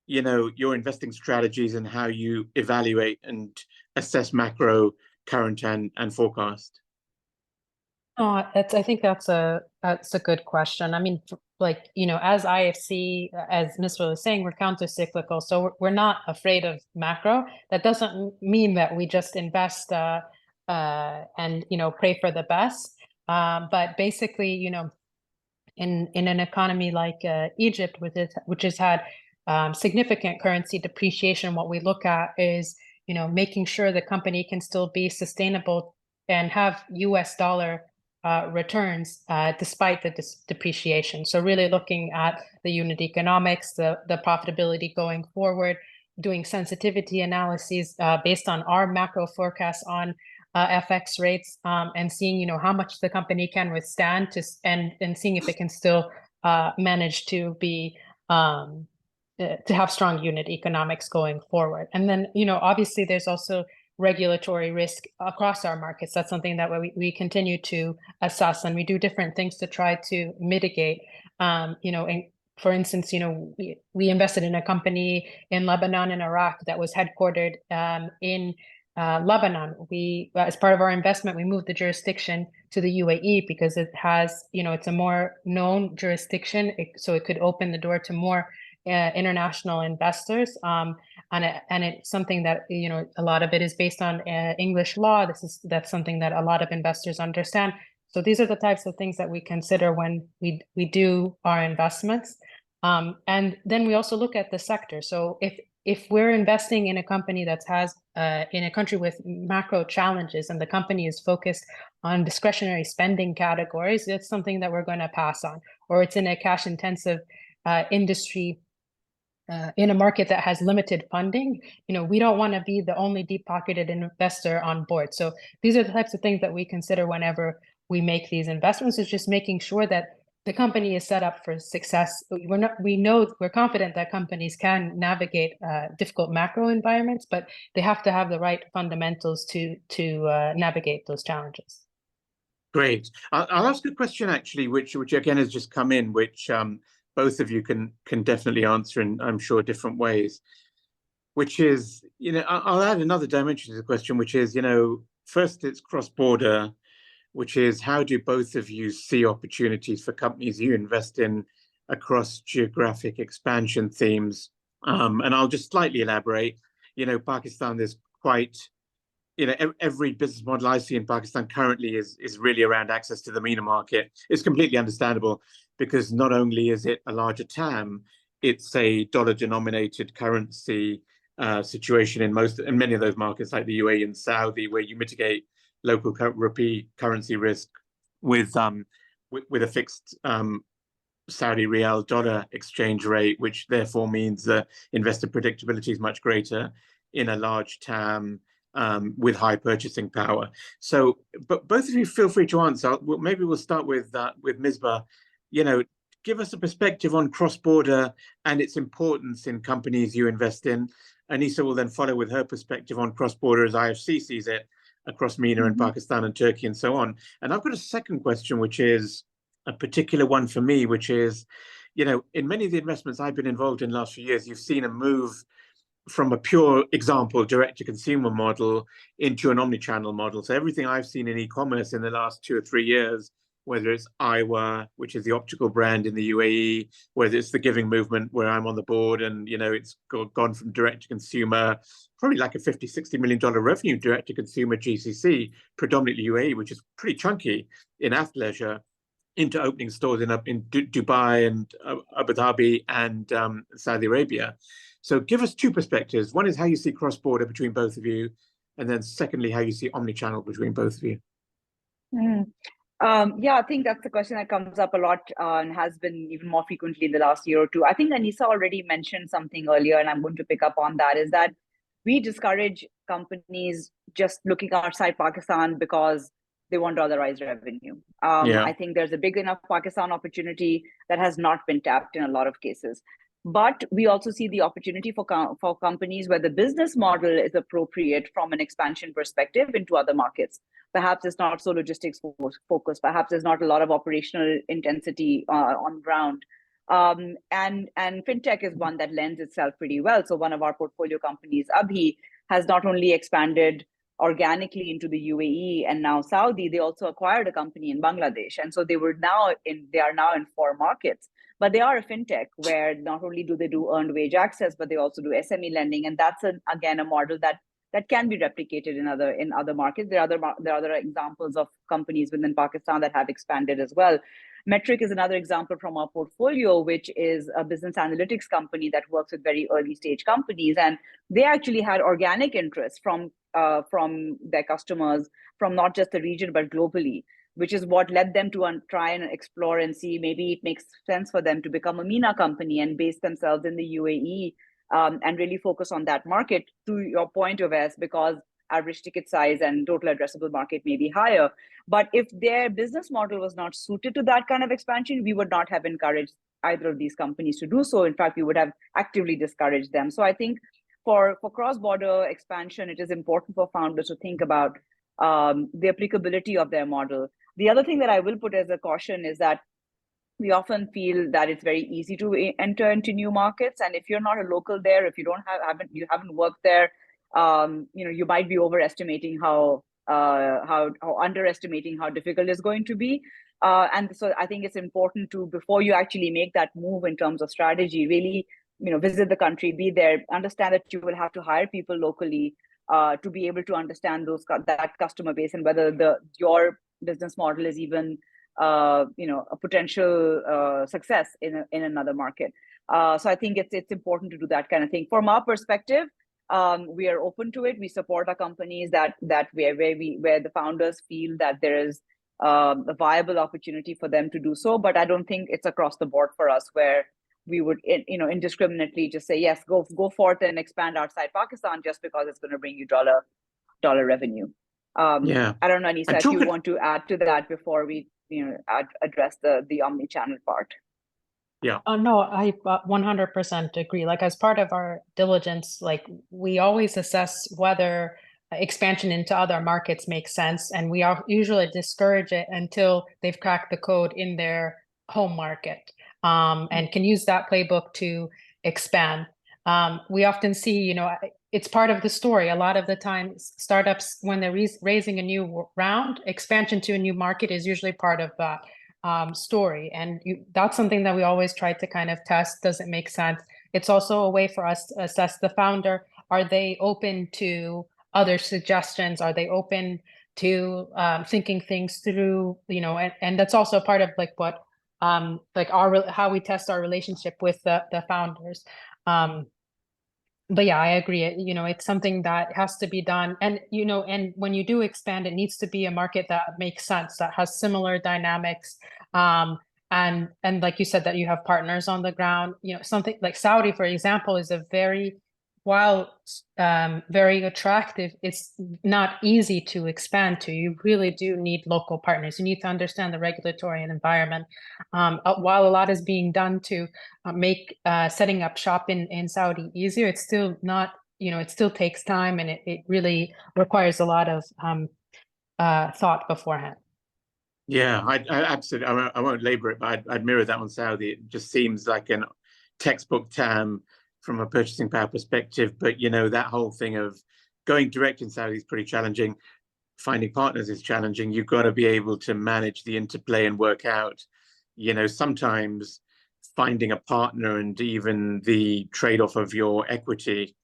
your investing strategies and how you evaluate and assess macro, current and forecast? I think that's a good question. I mean, as IFC, as Misbah was saying, we're counter-cyclical, so we're not afraid of macro. That doesn't mean that we just invest and pray for the best. But basically, in an economy like Egypt, which has had significant currency depreciation, what we look at is making sure the company can still be sustainable and have US dollar returns despite the depreciation. So really looking at the unit economics, the profitability going forward, doing sensitivity analyses based on our macro forecasts on FX rates, and seeing how much the company can withstand and seeing if it can still manage to be to have strong unit economics going forward. And then, obviously there's also regulatory risk across our markets. That's something that we continue to assess, and we do different things to try to mitigate. And for instance, we invested in a company in Lebanon and Iraq that was headquartered in Lebanon. As part of our investment, we moved the jurisdiction to the UAE because it has, it's a more known jurisdiction, so it could open the door to more international investors. And it's something that, a lot of it is based on English law. That's something that a lot of investors understand. So these are the types of things that we consider when we do our investments. And then we also look at the sector. So if we're investing in a company that has in a country with macro challenges, and the company is focused on discretionary spending categories, it's something that we're going to pass on. Or it's in a cash intensive industry in a market that has limited funding, we don't want to be the only deep-pocketed investor on board. So these are the types of things that we consider whenever we make these investments, is just making sure that the company is set up for success. We're confident that companies can navigate difficult macro environments, but they have to have the right fundamentals to navigate those challenges. Great. I'll ask a question actually, which again has just come in, which both of you can definitely answer in, I'm sure, different ways, which is, I'll add another dimension to the question, which is, first it's cross-border, which is how do both of you see opportunities for companies you invest in across geographic expansion themes? And I'll just slightly elaborate. Pakistan is quite, every business model I see in Pakistan currently is really around access to the MENA market. It's completely understandable, because not only is it a larger TAM, it's a dollar-denominated currency situation in many of those markets, like the UAE and Saudi, where you mitigate local rupee currency risk with a fixed Saudi Riyal dollar exchange rate, which therefore means that investor predictability is much greater in a large TAM with high purchasing power. So, but both of you feel free to answer. Maybe we'll start with Misbah. Give us a perspective on cross-border and its importance in companies you invest in. Anissa will then follow with her perspective on cross-border as IFC sees it across MENA and Pakistan and Turkey and so on. And I've got a second question, which is a particular one for me, which is, in many of the investments I've been involved in the last few years, you've seen a move from a pure example direct-to-consumer model into an omnichannel model. So everything I've seen in e-commerce in the last 2 or 3 years, whether it's Iwa, which is the optical brand in the UAE, whether it's the Giving Movement, where I'm on the board, and it's gone from direct-to-consumer, probably like a $50-60 million revenue direct-to-consumer GCC, predominantly UAE, which is pretty chunky in athleisure, into opening stores in Dubai and Abu Dhabi and Saudi Arabia. So give us 2 perspectives. One is how you see cross-border between both of you, and then secondly, how you see omnichannel between both of you. Yeah, I think that's the question that comes up a lot and has been even more frequently in the last year or two. I think Anissa already mentioned something earlier, and I'm going to pick up on that, is that we discourage companies just looking outside Pakistan because they want dollarized revenue. I think there's a big enough Pakistan opportunity that has not been tapped in a lot of cases. But we also see the opportunity for companies where the business model is appropriate from an expansion perspective into other markets. Perhaps it's not so logistics focused. Perhaps there's not a lot of operational intensity on ground. And fintech is one that lends itself pretty well. So one of our portfolio companies, Abhi, has not only expanded organically into the UAE and now Saudi, they also acquired a company in Bangladesh. And so they are now in 4 markets. But they are a fintech where not only do they do earned wage access, but they also do SME lending. And that's, again, a model that can be replicated in other markets. There are other examples of companies within Pakistan that have expanded as well. Metric is another example from our portfolio, which is a business analytics company that works with very early stage companies. And they actually had organic interest from their customers from not just the region, but globally, which is what led them to try and explore and see maybe it makes sense for them to become a MENA company and base themselves in the UAE and really focus on that market, to your point, Ovais, because average ticket size and total addressable market may be higher. But if their business model was not suited to that kind of expansion, we would not have encouraged either of these companies to do so. In fact, we would have actively discouraged them. So I think for cross-border expansion, it is important for founders to think about the applicability of their model. The other thing that I will put as a caution is that we often feel that it's very easy to enter into new markets, and if you're not a local there, if you haven't worked there, you might be overestimating how underestimating how difficult it's going to be. And so I think it's important to, before you actually make that move in terms of strategy, really visit the country, be there, understand that you will have to hire people locally to be able to understand that customer base and whether your business model is even a potential success in another market. So I think it's important to do that kind of thing. From our perspective, we are open to it. We support our companies where the founders feel that there is a viable opportunity for them to do so. But I don't think it's across the board for us where we would indiscriminately just say, yes, go forth and expand outside Pakistan just because it's going to bring you dollar revenue. Yeah. I don't know, Anissa, if you want to add to that before we address the omni-channel part. Yeah. No, I 100% agree. Like, as part of our diligence, like, we always assess whether expansion into other markets makes sense, and we usually discourage it until they've cracked the code in their home market, and can use that playbook to expand. We often see, it's part of the story. A lot of the time, startups, when they're raising a new round, expansion to a new market is usually part of that story. And that's something that we always try to kind of test. Does it make sense? It's also a way for us to assess the founder. Are they open to other suggestions? Are they open to thinking things through, and that's also part of like what, like how we test our relationship with the founders. But yeah, I agree. It's something that has to be done. And, and when you do expand, it needs to be a market that makes sense, that has similar dynamics. And like you said, that you have partners on the ground, something like Saudi, for example, is while very attractive, it's not easy to expand to. You really do need local partners. You need to understand the regulatory and environment. While a lot is being done to make setting up shop in Saudi easier, it's still not, it still takes time, and it really requires a lot of thought beforehand. Yeah, I absolutely, I won't labor it, but I'd mirror that on Saudi. It just seems like a textbook TAM from a purchasing power perspective, but that whole thing of going direct in Saudi is pretty challenging. Finding partners is challenging. You've got to be able to manage the interplay and work out, sometimes finding a partner and even the trade-off of your equity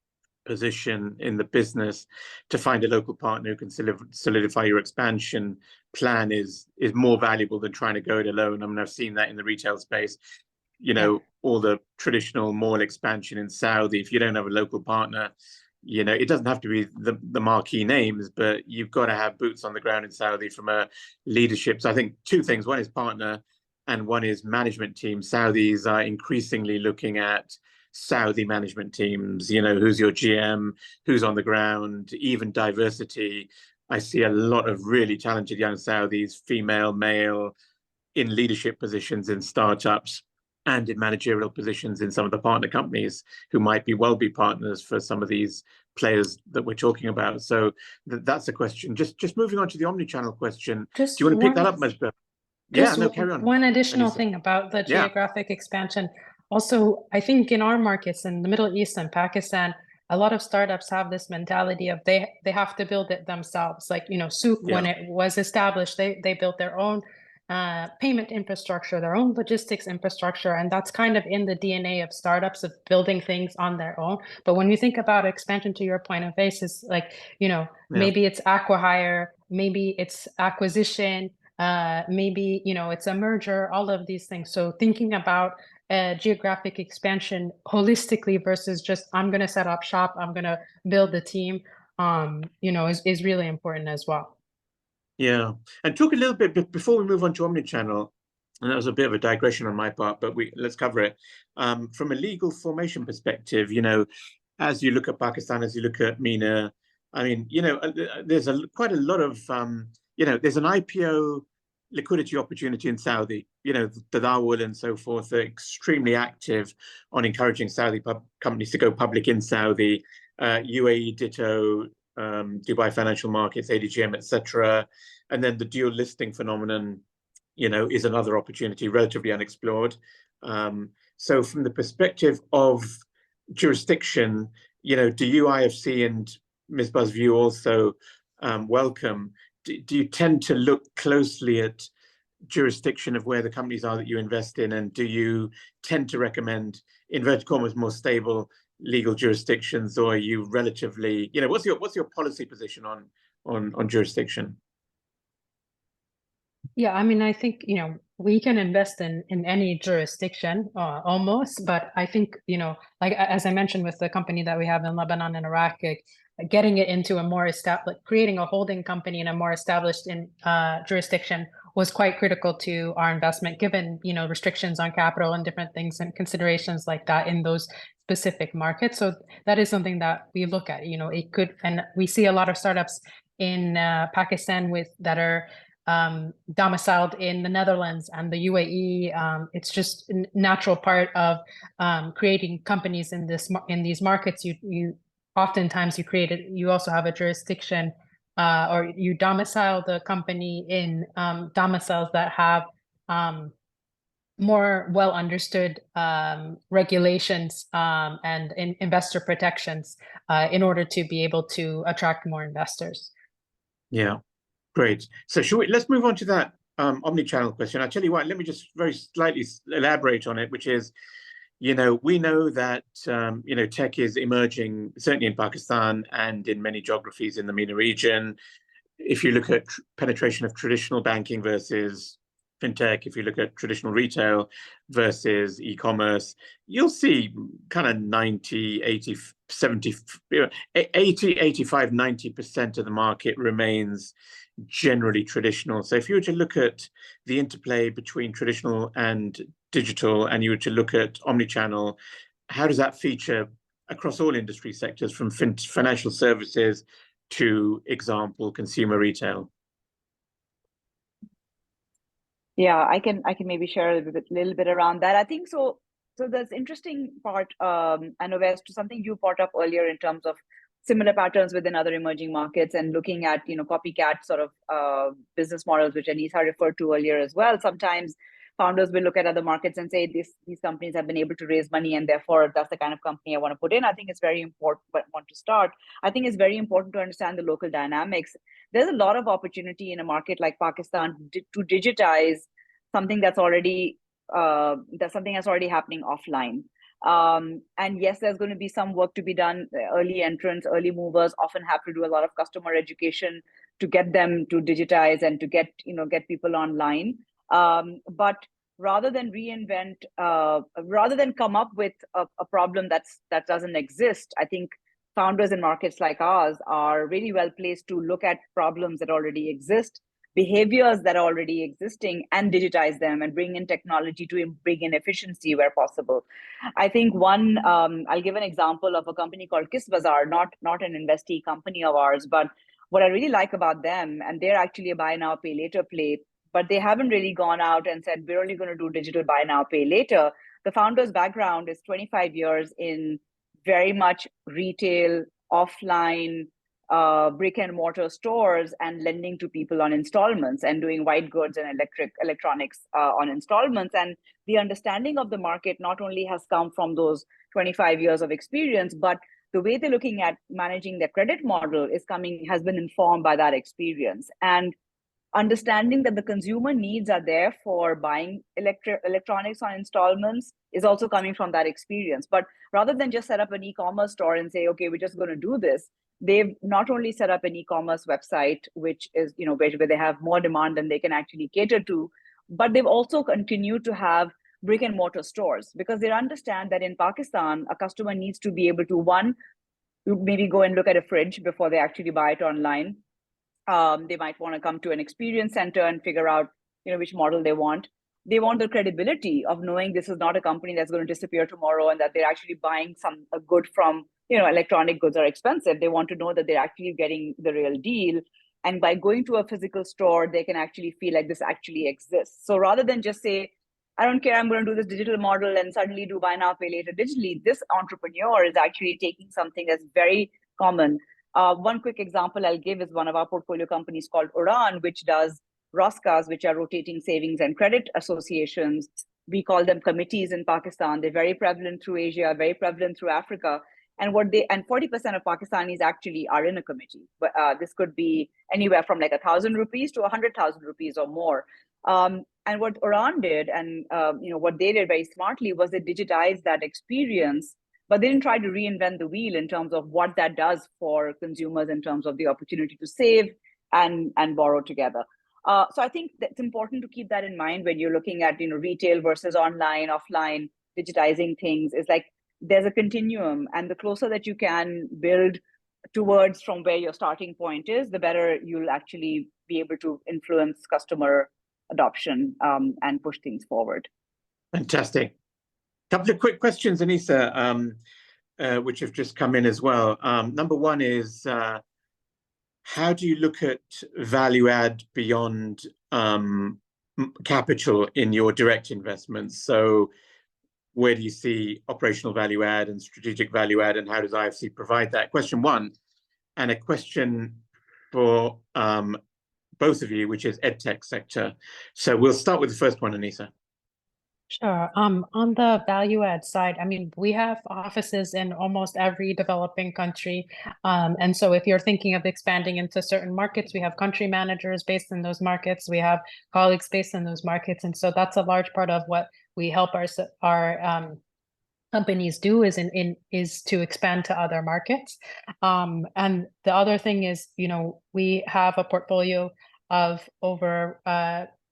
position in the business to find a local partner who can solidify your expansion plan is more valuable than trying to go it alone. I mean, I've seen that in the retail space. All the traditional mall expansion in Saudi, if you don't have a local partner, it doesn't have to be the marquee names, but you've got to have boots on the ground in Saudi from a leadership. So I think two things: one is partner, and one is management team. Saudis are increasingly looking at Saudi management teams. Who's your GM, who's on the ground, even diversity. I see a lot of really talented young Saudis, female, male, in leadership positions in startups and in managerial positions in some of the partner companies who might be partners for some of these players that we're talking about. So that's a question. Just moving on to the omnichannel question. Do you want to pick that up, Misbah? Yeah, no, carry on. One additional thing about the geographic expansion. Also, I think in our markets in the Middle East and Pakistan, a lot of startups have this mentality of they have to build it themselves. Like, Souk, when it was established, they built their own payment infrastructure, their own logistics infrastructure, and that's kind of in the DNA of startups, of building things on their own. But when you think about expansion, to your point of basis, like, maybe it's acqui-hire, maybe it's acquisition, maybe, it's a merger, all of these things. So thinking about geographic expansion holistically versus just, I'm going to set up shop, I'm going to build the team, is really important as well. Yeah, and talk a little bit before we move on to omnichannel, and that was a bit of a digression on my part, but let's cover it. From a legal formation perspective, as you look at Pakistan, as you look at MENA, I mean, there's quite a lot of, there's an IPO liquidity opportunity in Saudi. You know, the Dawul and so forth are extremely active on encouraging Saudi companies to go public in Saudi. UAE ditto, Dubai Financial Markets, ADGM, etc. And then the dual listing phenomenon, you know, is another opportunity relatively unexplored. So from the perspective of jurisdiction, you know, do you, IFC and Misbah's view also welcome? Do you tend to look closely at jurisdiction of where the companies are that you invest in, and do you tend to recommend inverted commas more stable legal jurisdictions, or are you relatively, you know, what's your policy position on jurisdiction? Yeah, I mean, I think, you know, we can invest in any jurisdiction almost, but I think, you know, like as I mentioned with the company that we have in Lebanon and Iraq, getting it into a more established, creating a holding company in a more established jurisdiction was quite critical to our investment, given, you know, restrictions on capital and different things and considerations like that in those specific markets. So that is something that we look at, you know, it could, and we see a lot of startups in Pakistan that are domiciled in the Netherlands and the UAE. It's just a natural part of creating companies in these markets. You oftentimes you also have a jurisdiction or you domicile the company in domiciles that have more well understood regulations and investor protections in order to be able to attract more investors. Yeah. Great. So let's move on to that omnichannel question. I'll tell you what, let me just very slightly elaborate on it, which is, you know, we know that, you know, tech is emerging, certainly in Pakistan and in many geographies in the MENA region. If you look at penetration of traditional banking versus fintech, if you look at traditional retail versus e-commerce, you'll see kind of 90, 80, 70, 80, 85, 90% of the market remains generally traditional. So if you were to look at the interplay between traditional and digital, and you were to look at omnichannel, how does that feature across all industry sectors, from financial services to, example, consumer retail? Yeah, I can maybe share a little bit around that. I think so. So there's interesting part, and Ovais, to something you brought up earlier in terms of similar patterns within other emerging markets, and looking at, you know, copycat sort of business models, which Anissa referred to earlier as well. Sometimes founders will look at other markets and say these companies have been able to raise money, and therefore that's the kind of company I want to put in. I think it's very important, but I think it's very important to understand the local dynamics. There's a lot of opportunity in a market like Pakistan to digitize something that's already happening offline. And yes, there's going to be some work to be done. Early entrants, early movers often have to do a lot of customer education to get them to digitize and to get people online. But rather than reinvent, rather than come up with a problem that doesn't exist, I think founders in markets like ours are really well placed to look at problems that already exist, behaviors that are already existing, and digitize them and bring in technology to bring in efficiency where possible. I think I'll give an example of a company called KissBazaar, not an investee company of ours, but what I really like about them, and they're actually a buy now, pay later play, but they haven't really gone out and said, we're only going to do digital buy now, pay later. The founder's background is 25 years in very much retail, offline, brick and mortar stores, and lending to people on installments, and doing white goods and electronics on installments. And the understanding of the market not only has come from those 25 years of experience, but the way they're looking at managing their credit model has been informed by that experience. And understanding that the consumer needs are there for buying electronics on installments is also coming from that experience. But rather than just set up an e-commerce store and say, okay, we're just going to do this, they've not only set up an e-commerce website, which is, you know, where they have more demand than they can actually cater to, but they've also continued to have brick and mortar stores, because they understand that in Pakistan, a customer needs to be able to, one, maybe go and look at a fridge before they actually buy it online. They might want to come to an experience center and figure out, you know, which model they want. They want the credibility of knowing this is not a company that's going to disappear tomorrow, and that they're actually buying a good from, you know, electronic goods are expensive. They want to know that they're actually getting the real deal. And by going to a physical store, they can actually feel like this actually exists. So rather than just say, I don't care, I'm going to do this digital model and suddenly do buy now, pay later digitally, this entrepreneur is actually taking something that's very common. One quick example I'll give is one of our portfolio companies called Uran, which does ROSCAs, which are rotating savings and credit associations. We call them committees in Pakistan. They're very prevalent through Asia, very prevalent through Africa. And 40% of Pakistanis actually are in a committee. But this could be anywhere from like 1,000 rupees to 100,000 rupees or more. And what Uran did, and what they did very smartly, was they digitized that experience, but they didn't try to reinvent the wheel in terms of what that does for consumers in terms of the opportunity to save and borrow together. So I think that's important to keep that in mind when you're looking at retail versus online, offline, digitizing things. Is like there's a continuum, and the closer that you can build towards from where your starting point is, the better you'll actually be able to influence customer adoption and push things forward. Fantastic. Couple of quick questions, Anissa, which have just come in as well. Number one is, how do you look at value add beyond capital in your direct investments? So where do you see operational value add and strategic value add, and how does IFC provide that? Question one, and a question for both of you, which is EdTech sector. So we'll start with the first one, Anissa. Sure. On the value add side, I mean, we have offices in almost every developing country. And so if you're thinking of expanding into certain markets, we have country managers based in those markets. We have colleagues based in those markets. And so that's a large part of what we help our companies do is to expand to other markets. And the other thing is, we have a portfolio of over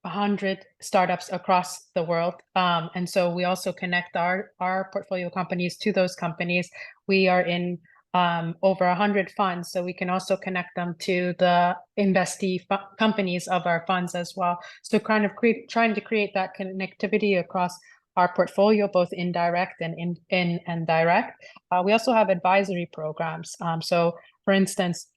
100 startups across the world. And so we also connect our portfolio companies to those companies. We are in over 100 funds, so we can also connect them to the investee companies of our funds as well. So kind of trying to create that connectivity across our portfolio, both indirect and and direct. We also have advisory programs. So for instance,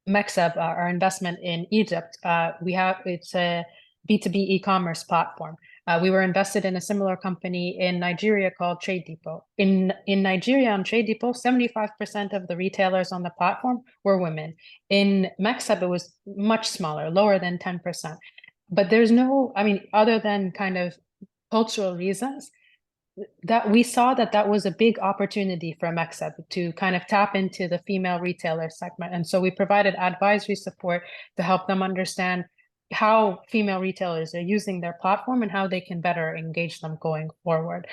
MEXEB, our investment in Egypt, it's a B2B e-commerce platform. We were invested in a similar company in Nigeria called Trade Depot. In Nigeria, on Trade Depot, 75% of the retailers on the platform were women. In MEXEB, it was much smaller, lower than 10%. But there's other than kind of cultural reasons, that we saw that was a big opportunity for MEXEB to kind of tap into the female retailer segment. And so we provided advisory support to help them understand how female retailers are using their platform and how they can better engage them going forward.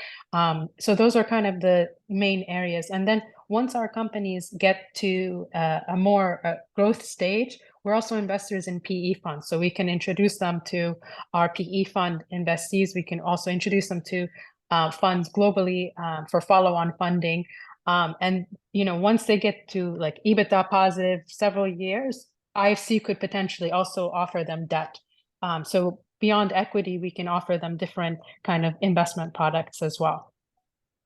So those are kind of the main areas. And then once our companies get to a more growth stage, we're also investors in PE funds. So we can introduce them to our PE fund investees. We can also introduce them to funds globally for follow-on funding. And once they get to like EBITDA positive several years, IFC could potentially also offer them debt. So beyond equity, we can offer them different kind of investment products as well.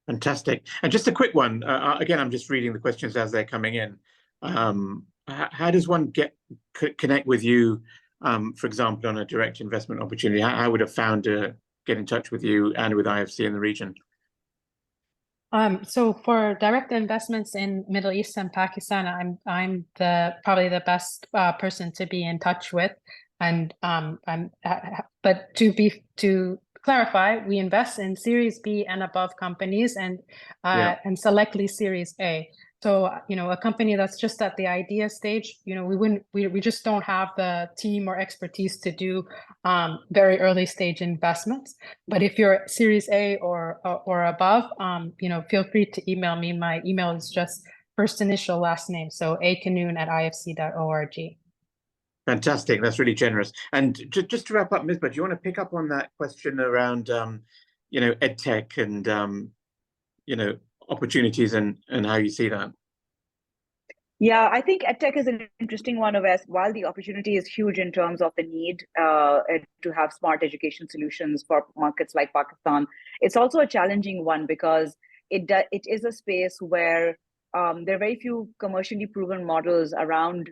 Fantastic. And just a quick one. Again, I'm just reading the questions as they're coming in. How does one connect with you, for example, on a direct investment opportunity? How would a founder get in touch with you and with IFC in the region? So for direct investments in Middle East and Pakistan, I'm probably the best person to be in touch with. And but to clarify, we invest in Series B and above companies and selectively Series A. So a company that's just at the idea stage, we just don't have the team or expertise to do very early stage investments. But if you're Series A or above, feel free to email me. My email is just first initial last name, so akanoun@ifc.org. Fantastic. That's really generous. And just to wrap up, Misbah, do you want to pick up on that question around EdTech and opportunities and how you see that? Yeah, I think EdTech is an interesting one, as while the opportunity is huge in terms of the need to have smart education solutions for markets like Pakistan, it's also a challenging one because it is a space where there are very few commercially proven models around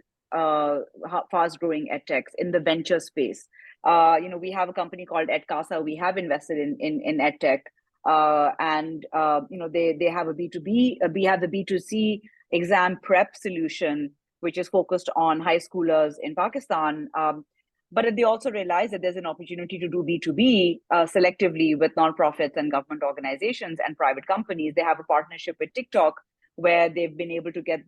fast-growing edtechs in the venture space. We have a company called EdCasa. We have invested in edtech, and they have a B2B. We have the B2C exam prep solution, which is focused on high schoolers in Pakistan. But they also realize that there's an opportunity to do B2B selectively with nonprofits and government organizations and private companies. They have a partnership with TikTok, where they've been able to get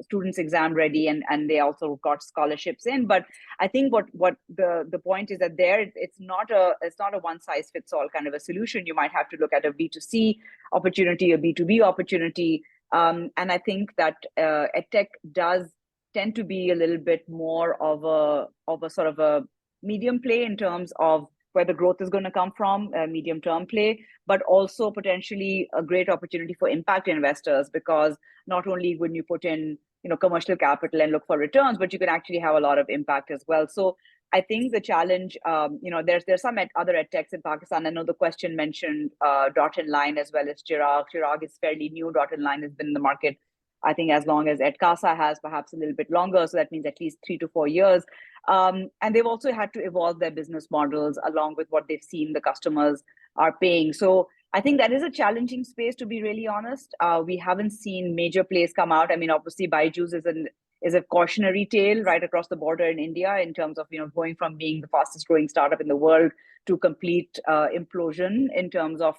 students exam ready, and they also got scholarships in. But I think what the point is that it's not a one size fits all kind of a solution. You might have to look at a B2C opportunity, a B2B opportunity, and I think that EdTech does tend to be a little bit more of a sort of a medium play in terms of where the growth is going to come from, a medium-term play, but also potentially a great opportunity for impact investors, because not only when you put in, commercial capital and look for returns, but you can actually have a lot of impact as well. So I think the challenge, there's some other edtechs in Pakistan. I know the question mentioned Dot and Line as well as Chirag. Chirag is fairly new. Dot and Line has been in the market, I think, as long as EdCasa has, perhaps a little bit longer. So that means at least 3 to 4 years. And they've also had to evolve their business models along with what they've seen the customers are paying. So I think that is a challenging space, to be really honest. We haven't seen major plays come out. I mean, obviously, Byju's is a cautionary tale right across the border in India in terms of going from being the fastest growing startup in the world to complete implosion in terms of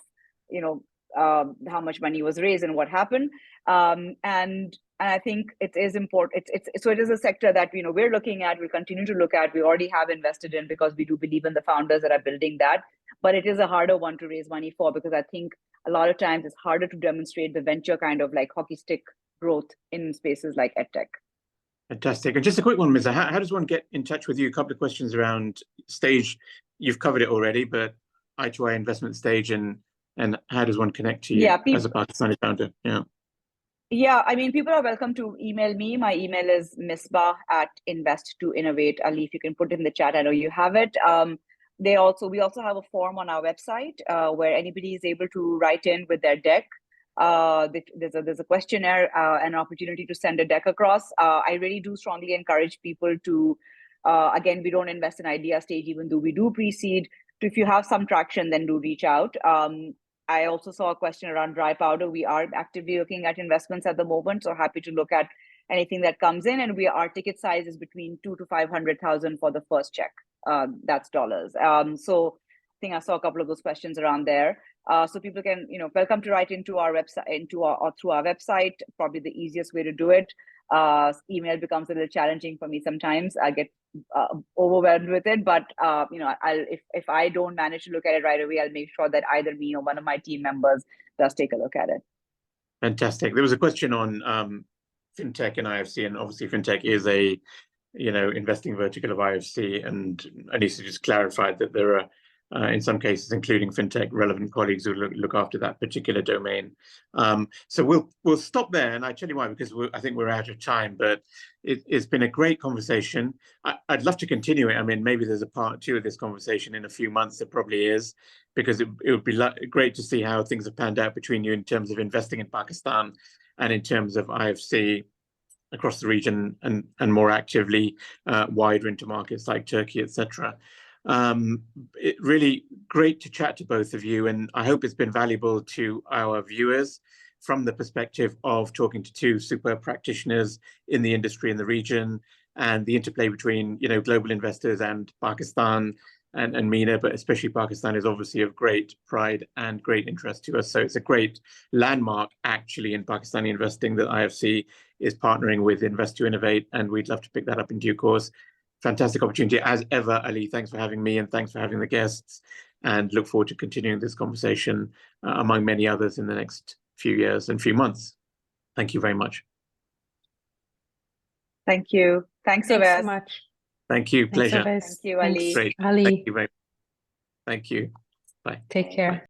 how much money was raised and what happened. And I think it is important. So it is a sector that we're looking at. We continue to look at. We already have invested in, because we do believe in the founders that are building that. But it is a harder one to raise money for, because I think a lot of times it's harder to demonstrate the venture kind of like hockey stick growth in spaces like EdTech. Fantastic. And just a quick one, Misbah, how does one get in touch with you? A couple of questions around stage. You've covered it already, but I2I investment stage and how does one connect to you as a Pakistani founder? Yeah, I mean, people are welcome to email me. My email is misbah@invest2innovate. Ali, if you can put it in the chat, I know you have it. We also have a form on our website where anybody is able to write in with their deck. There's a questionnaire, an opportunity to send a deck across. I really do strongly encourage people to, again, we don't invest in idea stage, even though we do pre-seed. So if you have some traction, then do reach out. I also saw a question around dry powder. We are actively looking at investments at the moment, so happy to look at anything that comes in. And our ticket size is between 200,000 to 500,000 for the first check. That's dollars. So I think I saw a couple of those questions around there. So people can, welcome to write into our website, or through our website. Probably the easiest way to do it. Email becomes a little challenging for me sometimes. I get overwhelmed with it, but if I don't manage to look at it right away, I'll make sure that either me or one of my team members does take a look at it. Fantastic. There was a question on fintech and IFC, and obviously fintech is a investing vertical of IFC, and Anissa just clarified that there are in some cases, including fintech relevant colleagues who look after that particular domain. So we'll stop there, and I tell you why, because I think we're out of time. But it's been a great conversation. I'd love to continue it. I mean, maybe there's a part 2 of this conversation in a few months. There probably is, because it would be great to see how things have panned out between you in terms of investing in Pakistan and in terms of IFC across the region and more actively wider into markets like Turkey, etc. It really great to chat to both of you, and I hope it's been valuable to our viewers from the perspective of talking to 2 superb practitioners in the industry in the region, and the interplay between global investors and Pakistan and MENA, but especially Pakistan is obviously of great pride and great interest to us. So it's a great landmark actually in Pakistani investing that IFC is partnering with Invest2Innovate, and we'd love to pick that up in due course. Fantastic opportunity as ever, Ali. Thanks for having me, and thanks for having the guests, and look forward to continuing this conversation among many others in the next few years and few months. Thank you very much. Thank you. Thanks so much. Thank you. Pleasure. Thank you, Ali. Great. Ali. Thank you very much. Thank you. Bye. Take care.